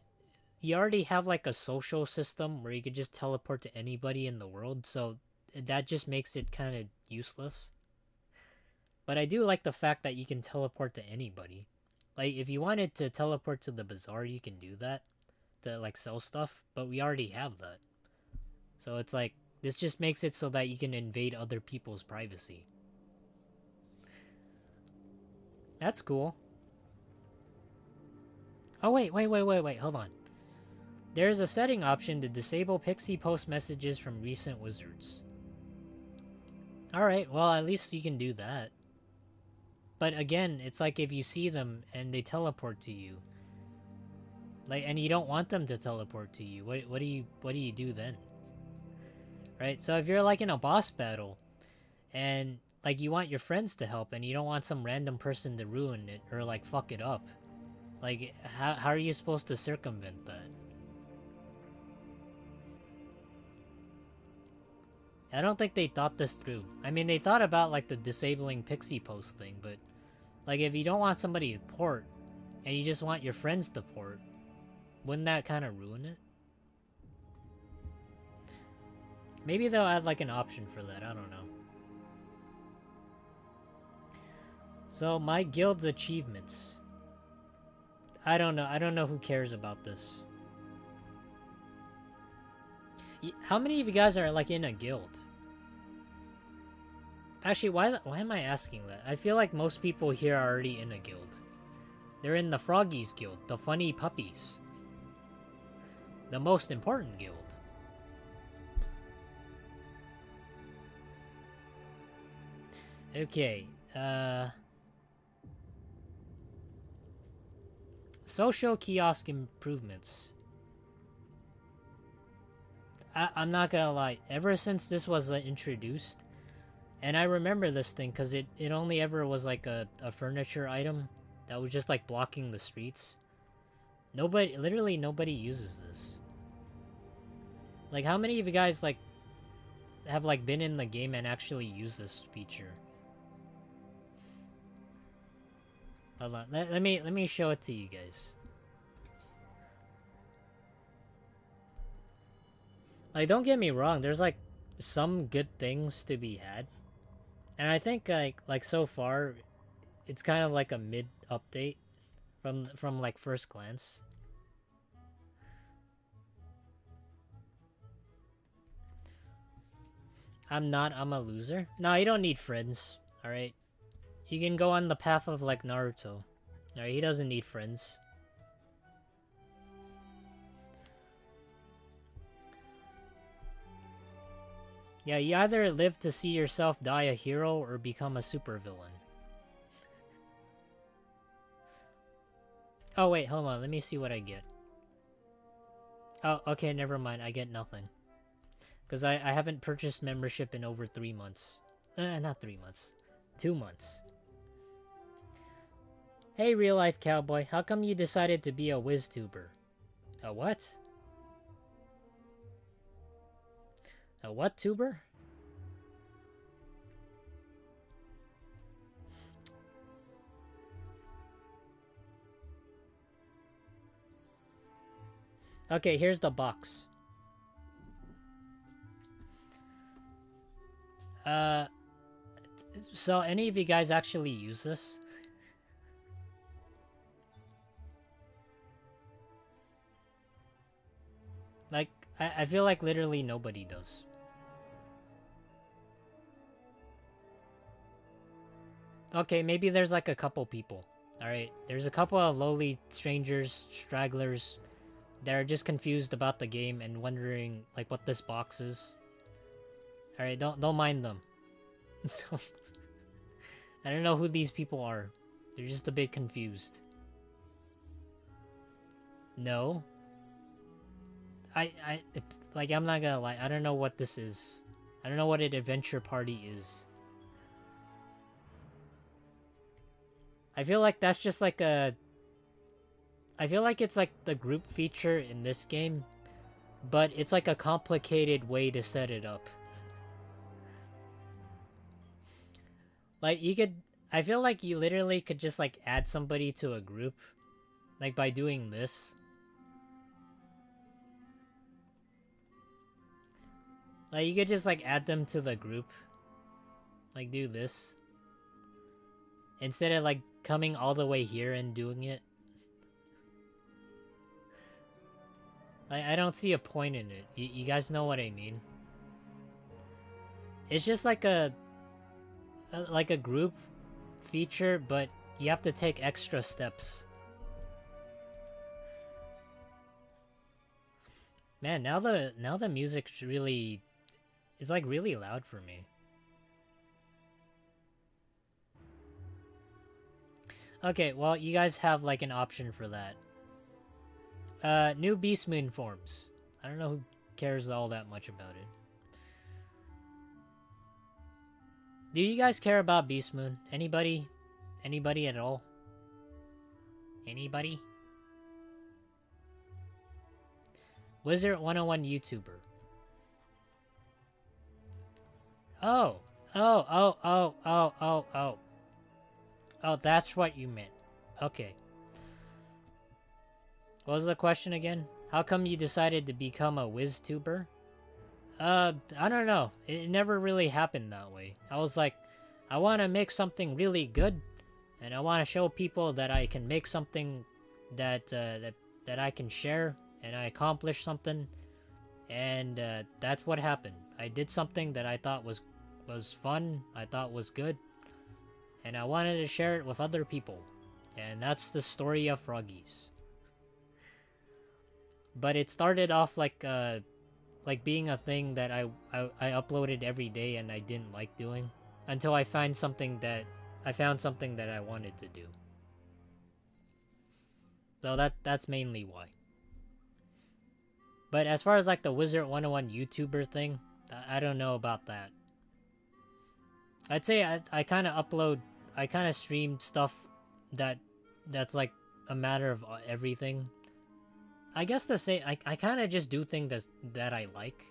you already have, like, a social system where you could just teleport to anybody in the world, so that just makes it kind of useless. But I do like the fact that you can teleport to anybody. Like, if you wanted to teleport to the bazaar, you can do that. To, like, sell stuff. But we already have that. So it's like, this just makes it so that you can invade other people's privacy. That's cool. Oh, wait, hold on. There's a setting option to disable pixie post messages from recent wizards. Alright, well, at least you can do that. But again, it's like if you see them and they teleport to you, like, and you don't want them to teleport to you, what do you do then? Right? So if you're like in a boss battle, and like you want your friends to help, and you don't want some random person to ruin it or like fuck it up, like how are you supposed to circumvent that? I don't think they thought this through. I mean, they thought about like the disabling pixie post thing, but like, if you don't want somebody to port, and you just want your friends to port, wouldn't that kind of ruin it? Maybe they'll add, like, an option for that, I don't know. So, my guild's achievements. I don't know who cares about this. How many of you guys are, like, in a guild? Actually, why am I asking that? I feel like most people here are already in a guild. They're in the Froggies Guild, the Funny Puppies. The most important guild. Okay, Social kiosk improvements. I'm not gonna lie. Ever since this was introduced, and I remember this thing because it only ever was like a furniture item that was just like blocking the streets. Literally nobody uses this. Like, how many of you guys like have like been in the game and actually use this feature? Hold on, let me show it to you guys. Like, don't get me wrong, there's like some good things to be had, and I think like so far, it's kind of like a mid update from like first glance. I'm a loser. No, you don't need friends. All right, you can go on the path of like Naruto. All right, he doesn't need friends. Yeah, you either live to see yourself die a hero or become a supervillain. Oh wait, hold on. Let me see what I get. Oh, okay, never mind. I get nothing. Because I haven't purchased membership in over 3 months. Not 3 months. 2 months. Hey, real life cowboy. How come you decided to be a WizTuber? A what? A what tuber? Okay, here's the box. So any of you guys actually use this? Like, I feel like literally nobody does. Okay, maybe there's like a couple people. Alright, there's a couple of lowly strangers, stragglers, that are just confused about the game and wondering like what this box is. Alright, don't mind them. I don't know who these people are. They're just a bit confused. No. Like, I'm not gonna lie, I don't know what this is. I don't know what an adventure party is. I feel like that's just like a... I feel like it's like the group feature in this game, but it's like a complicated way to set it up. Like, you could... I feel like you literally could just like add somebody to a group, like by doing this. Like, you could just like add them to the group. Like, do this. Instead of like coming all the way here and doing it. I don't see a point in it. You guys know what I mean? It's just like a group feature, but you have to take extra steps. Man, now the music's really... It's like really loud for me. Okay, well, you guys have like an option for that. New Beast Moon forms. I don't know who cares all that much about it. Do you guys care about Beast Moon? Anybody? Anybody at all? Anybody? Wizard101 YouTuber. Oh, that's what you meant. Okay. What was the question again? How come you decided to become a WizTuber? I don't know. It never really happened that way. I was like, I want to make something really good, and I want to show people that I can make something that that I can share, and I accomplished something, and that's what happened. I did something that I thought was fun, I thought was good, and I wanted to share it with other people, and that's the story of Froggies. But it started off like being a thing that I uploaded every day and I didn't like doing, until I found something that I wanted to do. So that's mainly why. But as far as like the Wizard101 YouTuber thing, I don't know about that. I'd say I kind of I kind of stream stuff that's like a matter of everything. I guess to say, I kind of just do things that I like.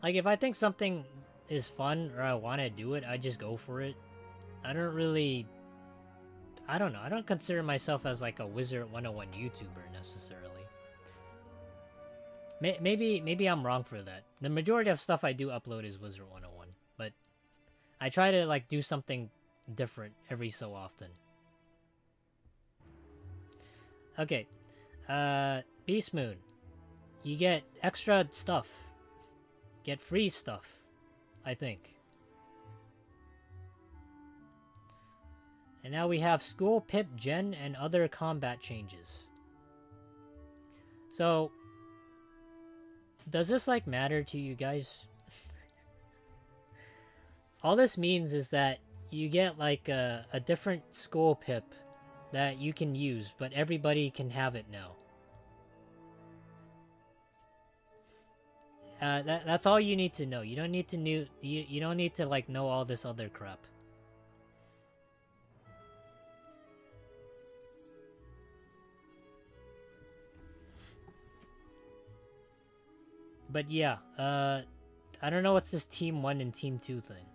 Like, if I think something is fun or I want to do it, I just go for it. I don't really... I don't know. I don't consider myself as, like, a Wizard101 YouTuber, necessarily. Maybe I'm wrong for that. The majority of stuff I do upload is Wizard101, but I try to, like, do something different every so often. Okay. Beast Moon. You get extra stuff. Get free stuff, I think. And now we have School Pip Gen and other combat changes. So, does this, like, matter to you guys? All this means is that you get, like, a different School Pip that you can use, but everybody can have it now. That's all you need to know. You don't need to you don't need to like know all this other crap. But yeah, I don't know what's this Team 1 and Team 2 thing.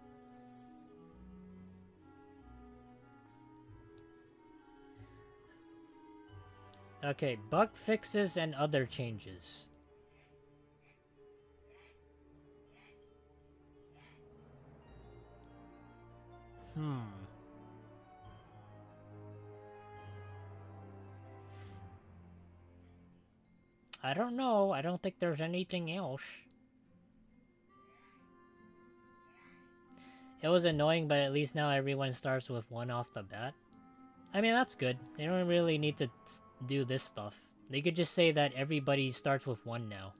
Okay, bug fixes and other changes. I don't know. I don't think there's anything else. It was annoying, but at least now everyone starts with 1 off the bat. I mean, that's good. They don't really need to do this stuff. They could just say that everybody starts with 1 now.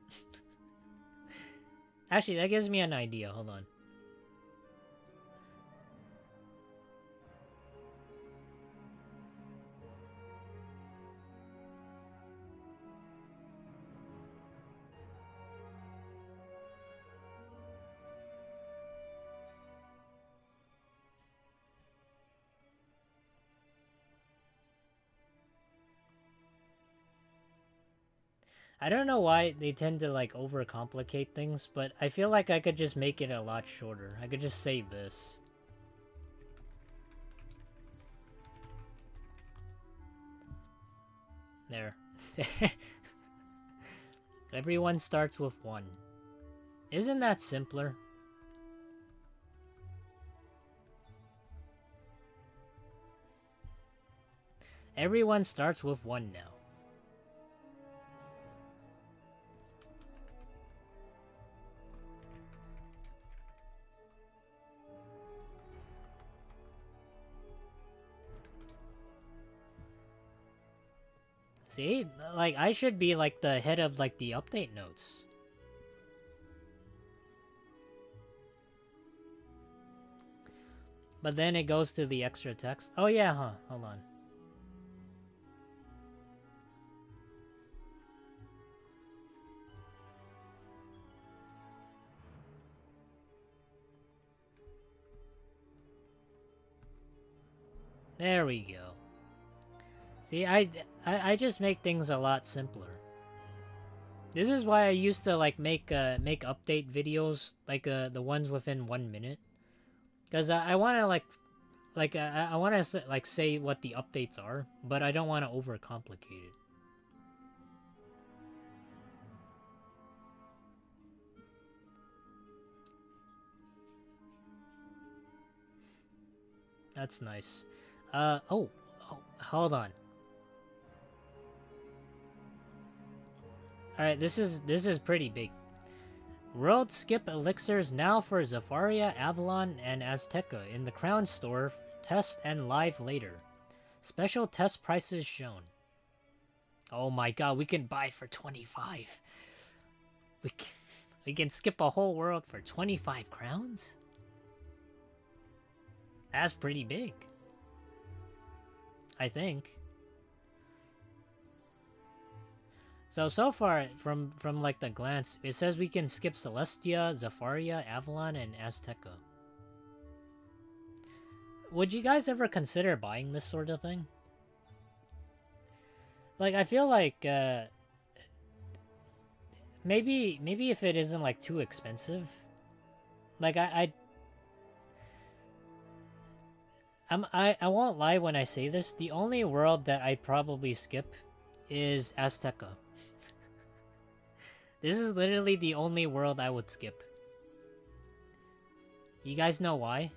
Actually, that gives me an idea. Hold on. I don't know why they tend to like overcomplicate things, but I feel like I could just make it a lot shorter. I could just say this. There. Everyone starts with 1. Isn't that simpler? Everyone starts with 1 now. See? Like, I should be, like, the head of, like, the update notes. But then it goes to the extra text. Oh, yeah, huh? Hold on. There we go. See, I just make things a lot simpler. This is why I used to like make update videos like the ones within 1 minute, because I want to I want to like say what the updates are, but I don't want to overcomplicate it. That's nice. Oh, hold on. Alright, this is pretty big. World skip elixirs now for Zafaria, Avalon, and Azteca in the Crown Store. Test and live later. Special test prices shown. Oh my god, we can buy for 25. We can skip a whole world for 25 crowns? That's pretty big. I think. So far, from like the glance, it says we can skip Celestia, Zafaria, Avalon, and Azteca. Would you guys ever consider buying this sort of thing? Like, I feel like, maybe if it isn't, like, too expensive. Like, I won't lie when I say this. The only world that I'd probably skip is Azteca. This is literally the only world I would skip. You guys know why?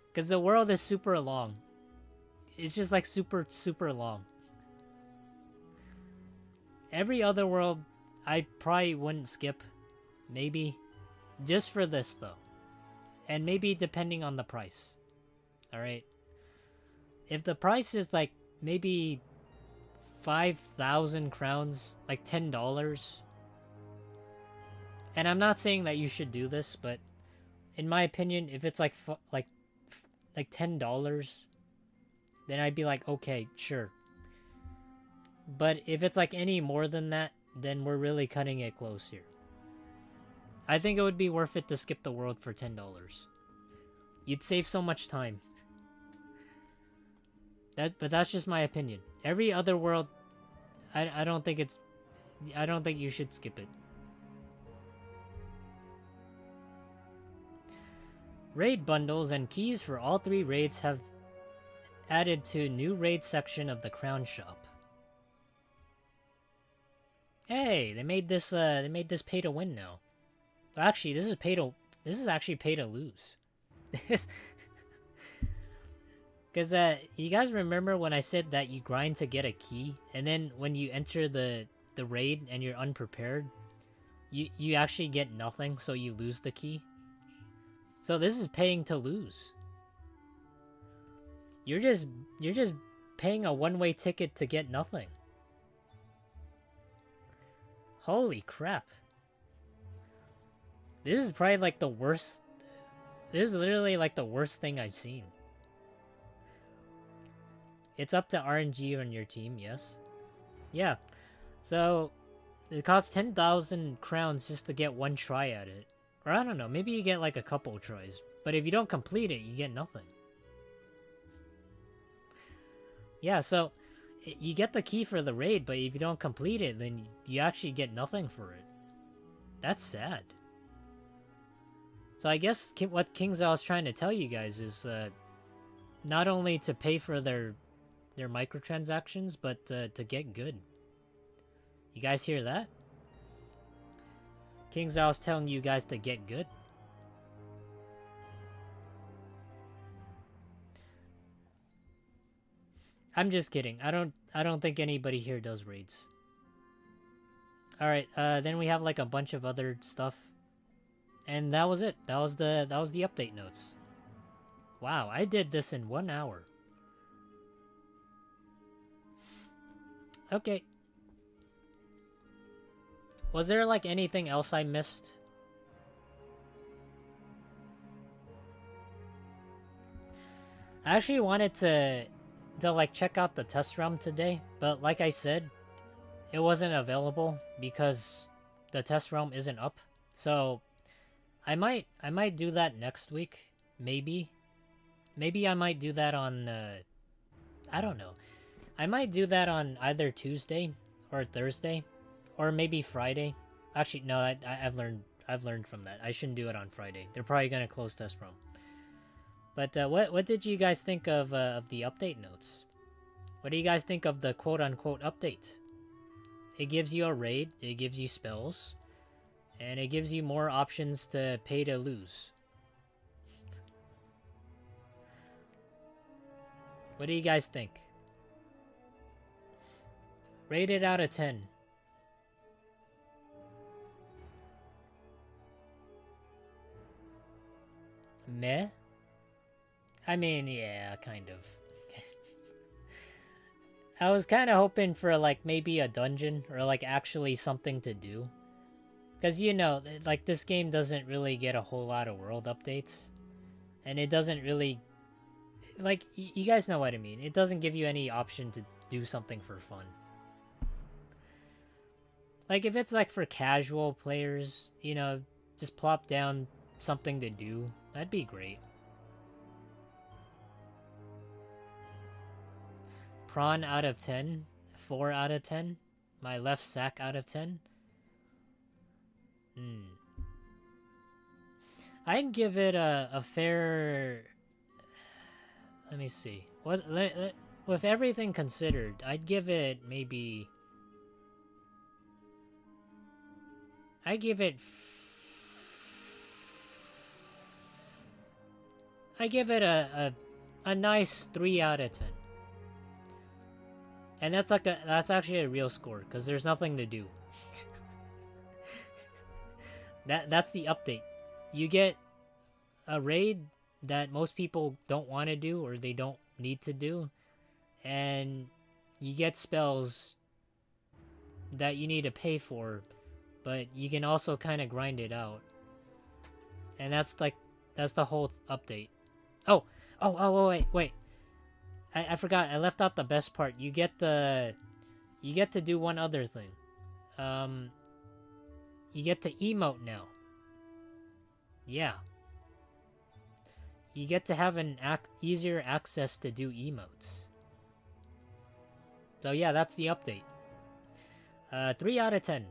Because the world is super long. It's just like super, super long. Every other world, I probably wouldn't skip. Maybe. Just for this, though. And maybe depending on the price. Alright? If the price is like maybe 5,000 crowns, like $10. And I'm not saying that you should do this, but in my opinion, if it's like $10, then I'd be like, okay, sure. But if it's like any more than that, then we're really cutting it close here. I think it would be worth it to skip the world for $10. You'd save so much time. But that's just my opinion. Every other world, I don't think you should skip it. Raid bundles and keys for all 3 raids have added to new raid section of the Crown Shop. Hey, they made this pay to win now. But actually, this is actually pay to lose. Because you guys remember when I said that you grind to get a key, and then when you enter the raid and you're unprepared, you actually get nothing, so you lose the key. So this is paying to lose. You're just paying a one-way ticket to get nothing. Holy crap. This is probably like the worst. This is literally like the worst thing I've seen. It's up to RNG on your team, yes? Yeah. So, it costs 10,000 crowns just to get one try at it. Or I don't know, maybe you get like a couple tries. But if you don't complete it, you get nothing. Yeah, so you get the key for the raid, but if you don't complete it, then you actually get nothing for it. That's sad. So I guess what KingsZao is trying to tell you guys is not only to pay for their microtransactions, but to get good. You guys hear that? KingsZao is telling you guys to get good. I'm just kidding. I don't think anybody here does raids. Alright, then we have like a bunch of other stuff. And that was it. That was the update notes. Wow, I did this in 1 hour. Okay. Was there like anything else I missed? I actually wanted to like check out the test realm today, but like I said, it wasn't available because the test realm isn't up. So I might do that next week, maybe. Maybe I might do that on I don't know. I might do that on either Tuesday or Thursday, or maybe Friday. Actually, no, I've learned from that. I shouldn't do it on Friday. They're probably gonna close test realm. But what did you guys think of the update notes? What do you guys think of the quote-unquote update? It gives you a raid, it gives you spells, and it gives you more options to pay to lose. What do you guys think? Rate it out of 10. Meh? I mean, yeah, kind of. I was kind of hoping for, like, maybe a dungeon, or, like, actually something to do. Because, you know, like, this game doesn't really get a whole lot of world updates. And it doesn't really... Like, you guys know what I mean. It doesn't give you any option to do something for fun. Like, if it's, like, for casual players, you know, just plop down something to do. That'd be great. Prawn out of 10. 4 out of 10. My left sack out of 10. I'd give it a fair... Let me see. With everything considered, I'd give it maybe... I give it a nice 3 out of 10. And that's actually a real score because there's nothing to do. That's the update. You get a raid that most people don't want to do or they don't need to do, and you get spells that you need to pay for, but you can also kind of grind it out. And that's the whole update. Oh, wait. I forgot. I left out the best part. You get to do one other thing. You get to emote now. Yeah. You get to have an easier access to do emotes. So yeah, that's the update. 3 out of 10.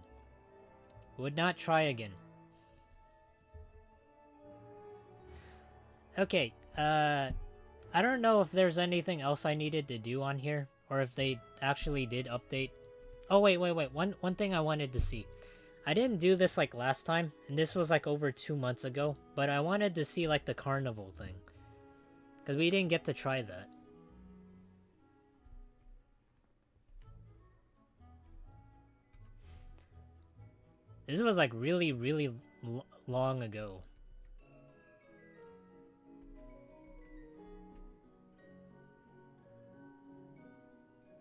Would not try again. Okay, I don't know if there's anything else I needed to do on here, or if they actually did update. Oh, wait. One thing I wanted to see. I didn't do this like last time, and this was like over 2 months ago, but I wanted to see like the carnival thing. Because we didn't get to try that. This was like really, really long ago.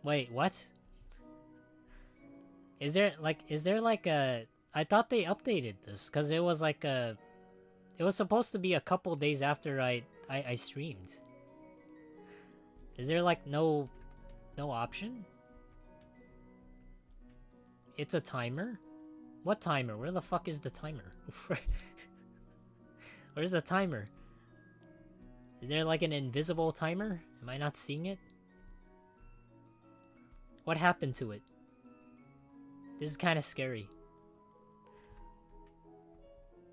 Wait, what? Is there like a... I thought they updated this, because it was like a... It was supposed to be a couple days after I streamed. Is there like no option? It's a timer? What timer? Where the fuck is the timer? Where's the timer? Is there like an invisible timer? Am I not seeing it? What happened to it? This is kind of scary.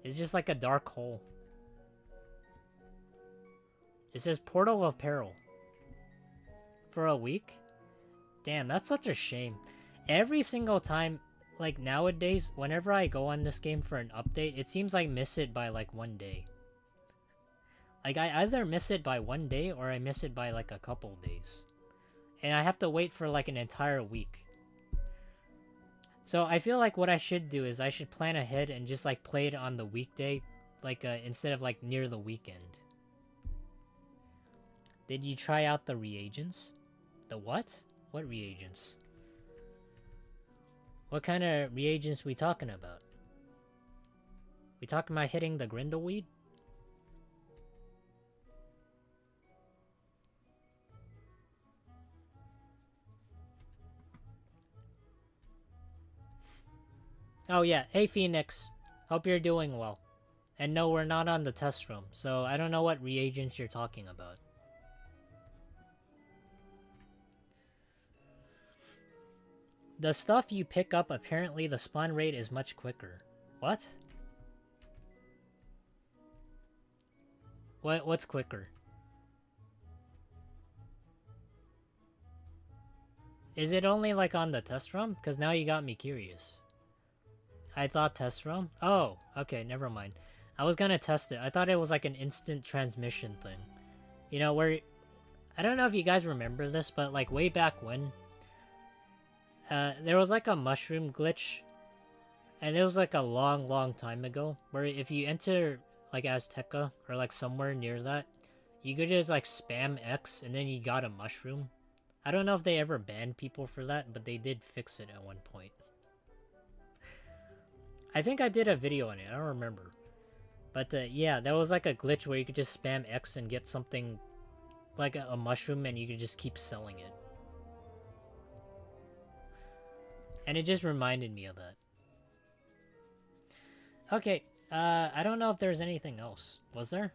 It's just like a dark hole. It says Portal of Peril. For a week? Damn, that's such a shame. Every single time, like nowadays, whenever I go on this game for an update, it seems I miss it by like 1 day. Like, I either miss it by 1 day or I miss it by like a couple days. And I have to wait for like an entire week. So I feel like what I should do is I should plan ahead and just like play it on the weekday, like instead of like near the weekend. Did you try out the reagents? The what? What reagents? What kind of reagents we talking about? We talking about hitting the grindleweed? Oh yeah, hey Phoenix. Hope you're doing well. And no, we're not on the test room, so I don't know what reagents you're talking about. The stuff you pick up, apparently the spawn rate is much quicker. What? What's quicker? Is it only like on the test room? Because now you got me curious. I thought test room? Oh, okay, never mind. I was gonna test it. I thought it was like an instant transmission thing. You know, where... I don't know if you guys remember this, but like way back when... there was like a mushroom glitch. And it was like a long time ago. Where if you enter like Azteca or like somewhere near that, you could just like spam X and then you got a mushroom. I don't know if they ever banned people for that, but they did fix it at one point. I think I did a video on it, I don't remember. But yeah, there was like a glitch where you could just spam X and get something like a mushroom and you could just keep selling it. And it just reminded me of that. Okay, I don't know if there's anything else. Was there?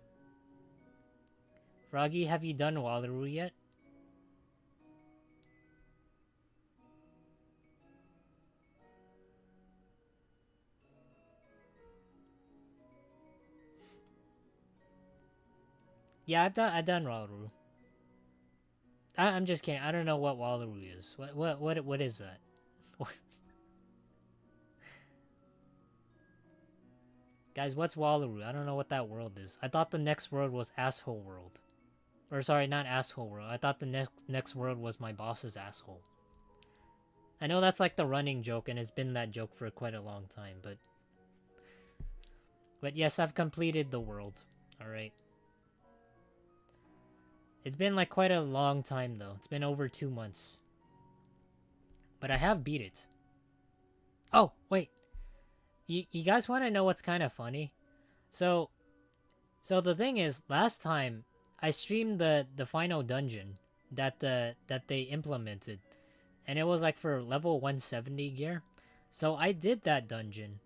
Froggy, have you done Wallaroo yet? Yeah, I've done Wallaroo. I'm just kidding. I don't know what Wallaroo is. What is that? Guys, what's Wallaroo? I don't know what that world is. I thought the next world was Asshole World. Or sorry, not Asshole World. I thought the next world was my boss's asshole. I know that's like the running joke, and it's been that joke for quite a long time, but... But yes, I've completed the world. Alright. It's been like quite a long time, though. It's been over 2 months. But I have beat it. Oh, wait. You guys want to know what's kind of funny? So the thing is, last time I streamed the final dungeon that they implemented, and it was like for level 170 gear. So I did that dungeon,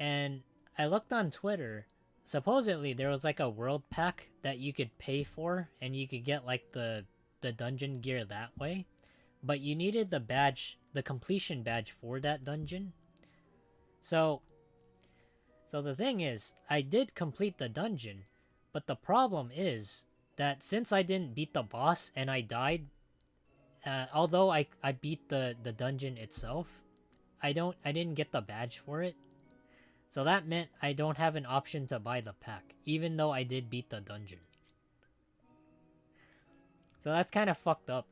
and I looked on Twitter. Supposedly there was like a world pack that you could pay for, and you could get like the dungeon gear that way, but you needed the badge, the completion badge for that dungeon. So the thing is, I did complete the dungeon, but the problem is that since I didn't beat the boss and I died, although I beat the dungeon itself, I didn't get the badge for it. So that meant I don't have an option to buy the pack, even though I did beat the dungeon. So that's kind of fucked up.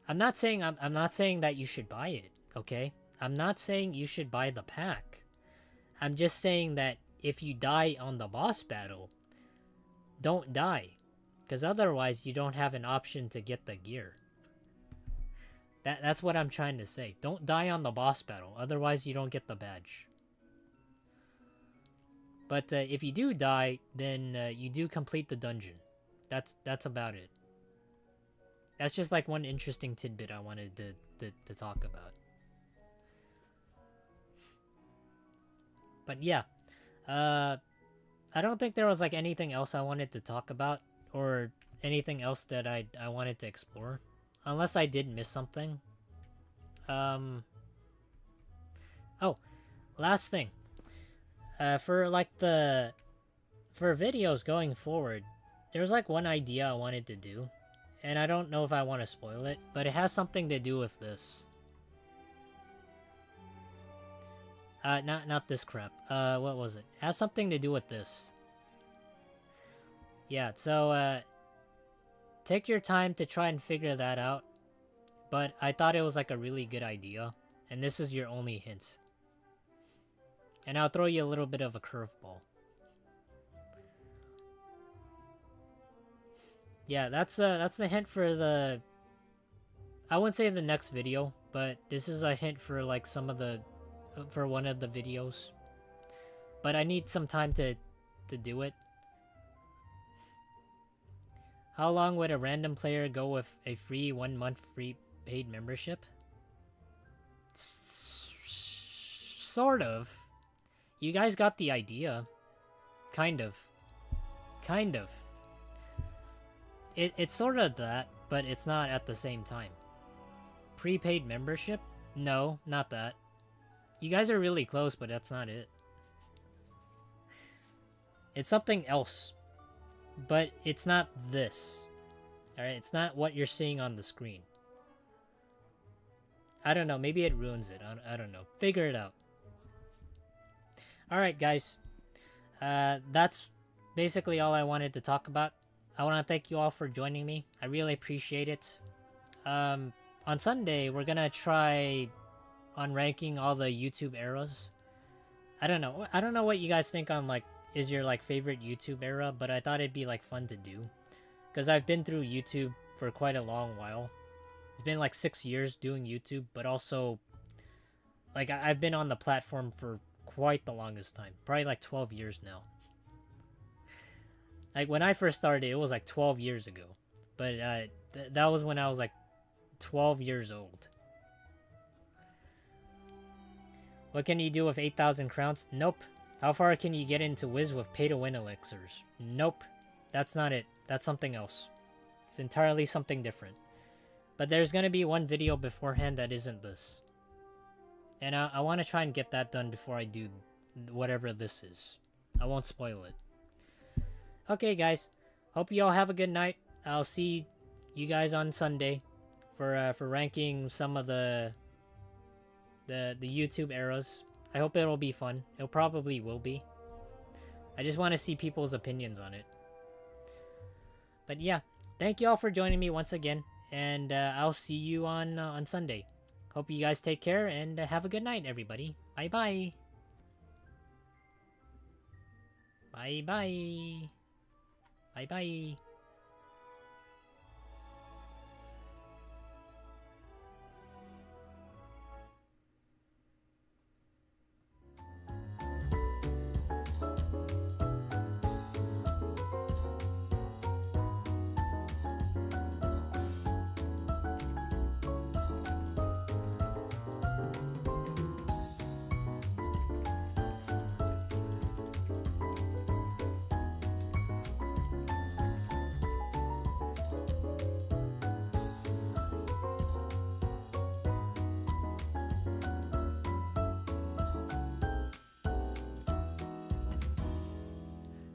I'm not saying that you should buy it, okay? I'm not saying you should buy the pack. I'm just saying that if you die on the boss battle, don't die. Because otherwise you don't have an option to get the gear. That's what I'm trying to say. Don't die on the boss battle, otherwise you don't get the badge. But if you do die, then you do complete the dungeon. That's about it. That's just like one interesting tidbit I wanted to talk about. But yeah, I don't think there was like anything else I wanted to talk about, or anything else that I wanted to explore, unless I did miss something. Oh, last thing. For videos going forward, there's like one idea I wanted to do, and I don't know if I want to spoil it, but it has something to do with this. Not this crap. What was it? It has something to do with this. Yeah, so, take your time to try and figure that out. But I thought it was like a really good idea, and this is your only hint. And I'll throw you a little bit of a curveball. Yeah, that's the hint for the... I wouldn't say the next video, but this is a hint for like some of the... for one of the videos. But I need some time to do it. How long would a random player go with a free 1 month free paid membership? Sort of. You guys got the idea. Kind of. Kind of. It's sort of that, but it's not at the same time. Prepaid membership? No, not that. You guys are really close, but that's not it. It's something else. But it's not this. Alright, it's not what you're seeing on the screen. I don't know, maybe it ruins it. I don't know. Figure it out. Alright, guys. That's basically all I wanted to talk about. I want to thank you all for joining me. I really appreciate it. On Sunday, we're gonna try unranking all the YouTube eras. I don't know. I don't know what you guys think on, like, is your, like, favorite YouTube era, but I thought it'd be, like, fun to do. Because I've been through YouTube for quite a long while. It's been, like, 6 years doing YouTube, but also, like, I've been on the platform for quite the longest time. Probably, like, 12 years now. Like, when I first started, it was, like, 12 years ago. But, that was when I was, like, 12 years old. What can you do with 8,000 crowns? Nope. How far can you get into Wiz with pay-to-win elixirs? Nope. That's not it. That's something else. It's entirely something different. But there's gonna be one video beforehand that isn't this. And I want to try and get that done before I do whatever this is. I won't spoil it. Okay, guys. Hope you all have a good night. I'll see you guys on Sunday for ranking some of the YouTube eras. I hope it'll be fun. It probably will be. I just want to see people's opinions on it. But yeah, thank you all for joining me once again, and I'll see you on Sunday. Hope you guys take care, and have a good night, everybody. Bye-bye. Bye-bye. Bye-bye.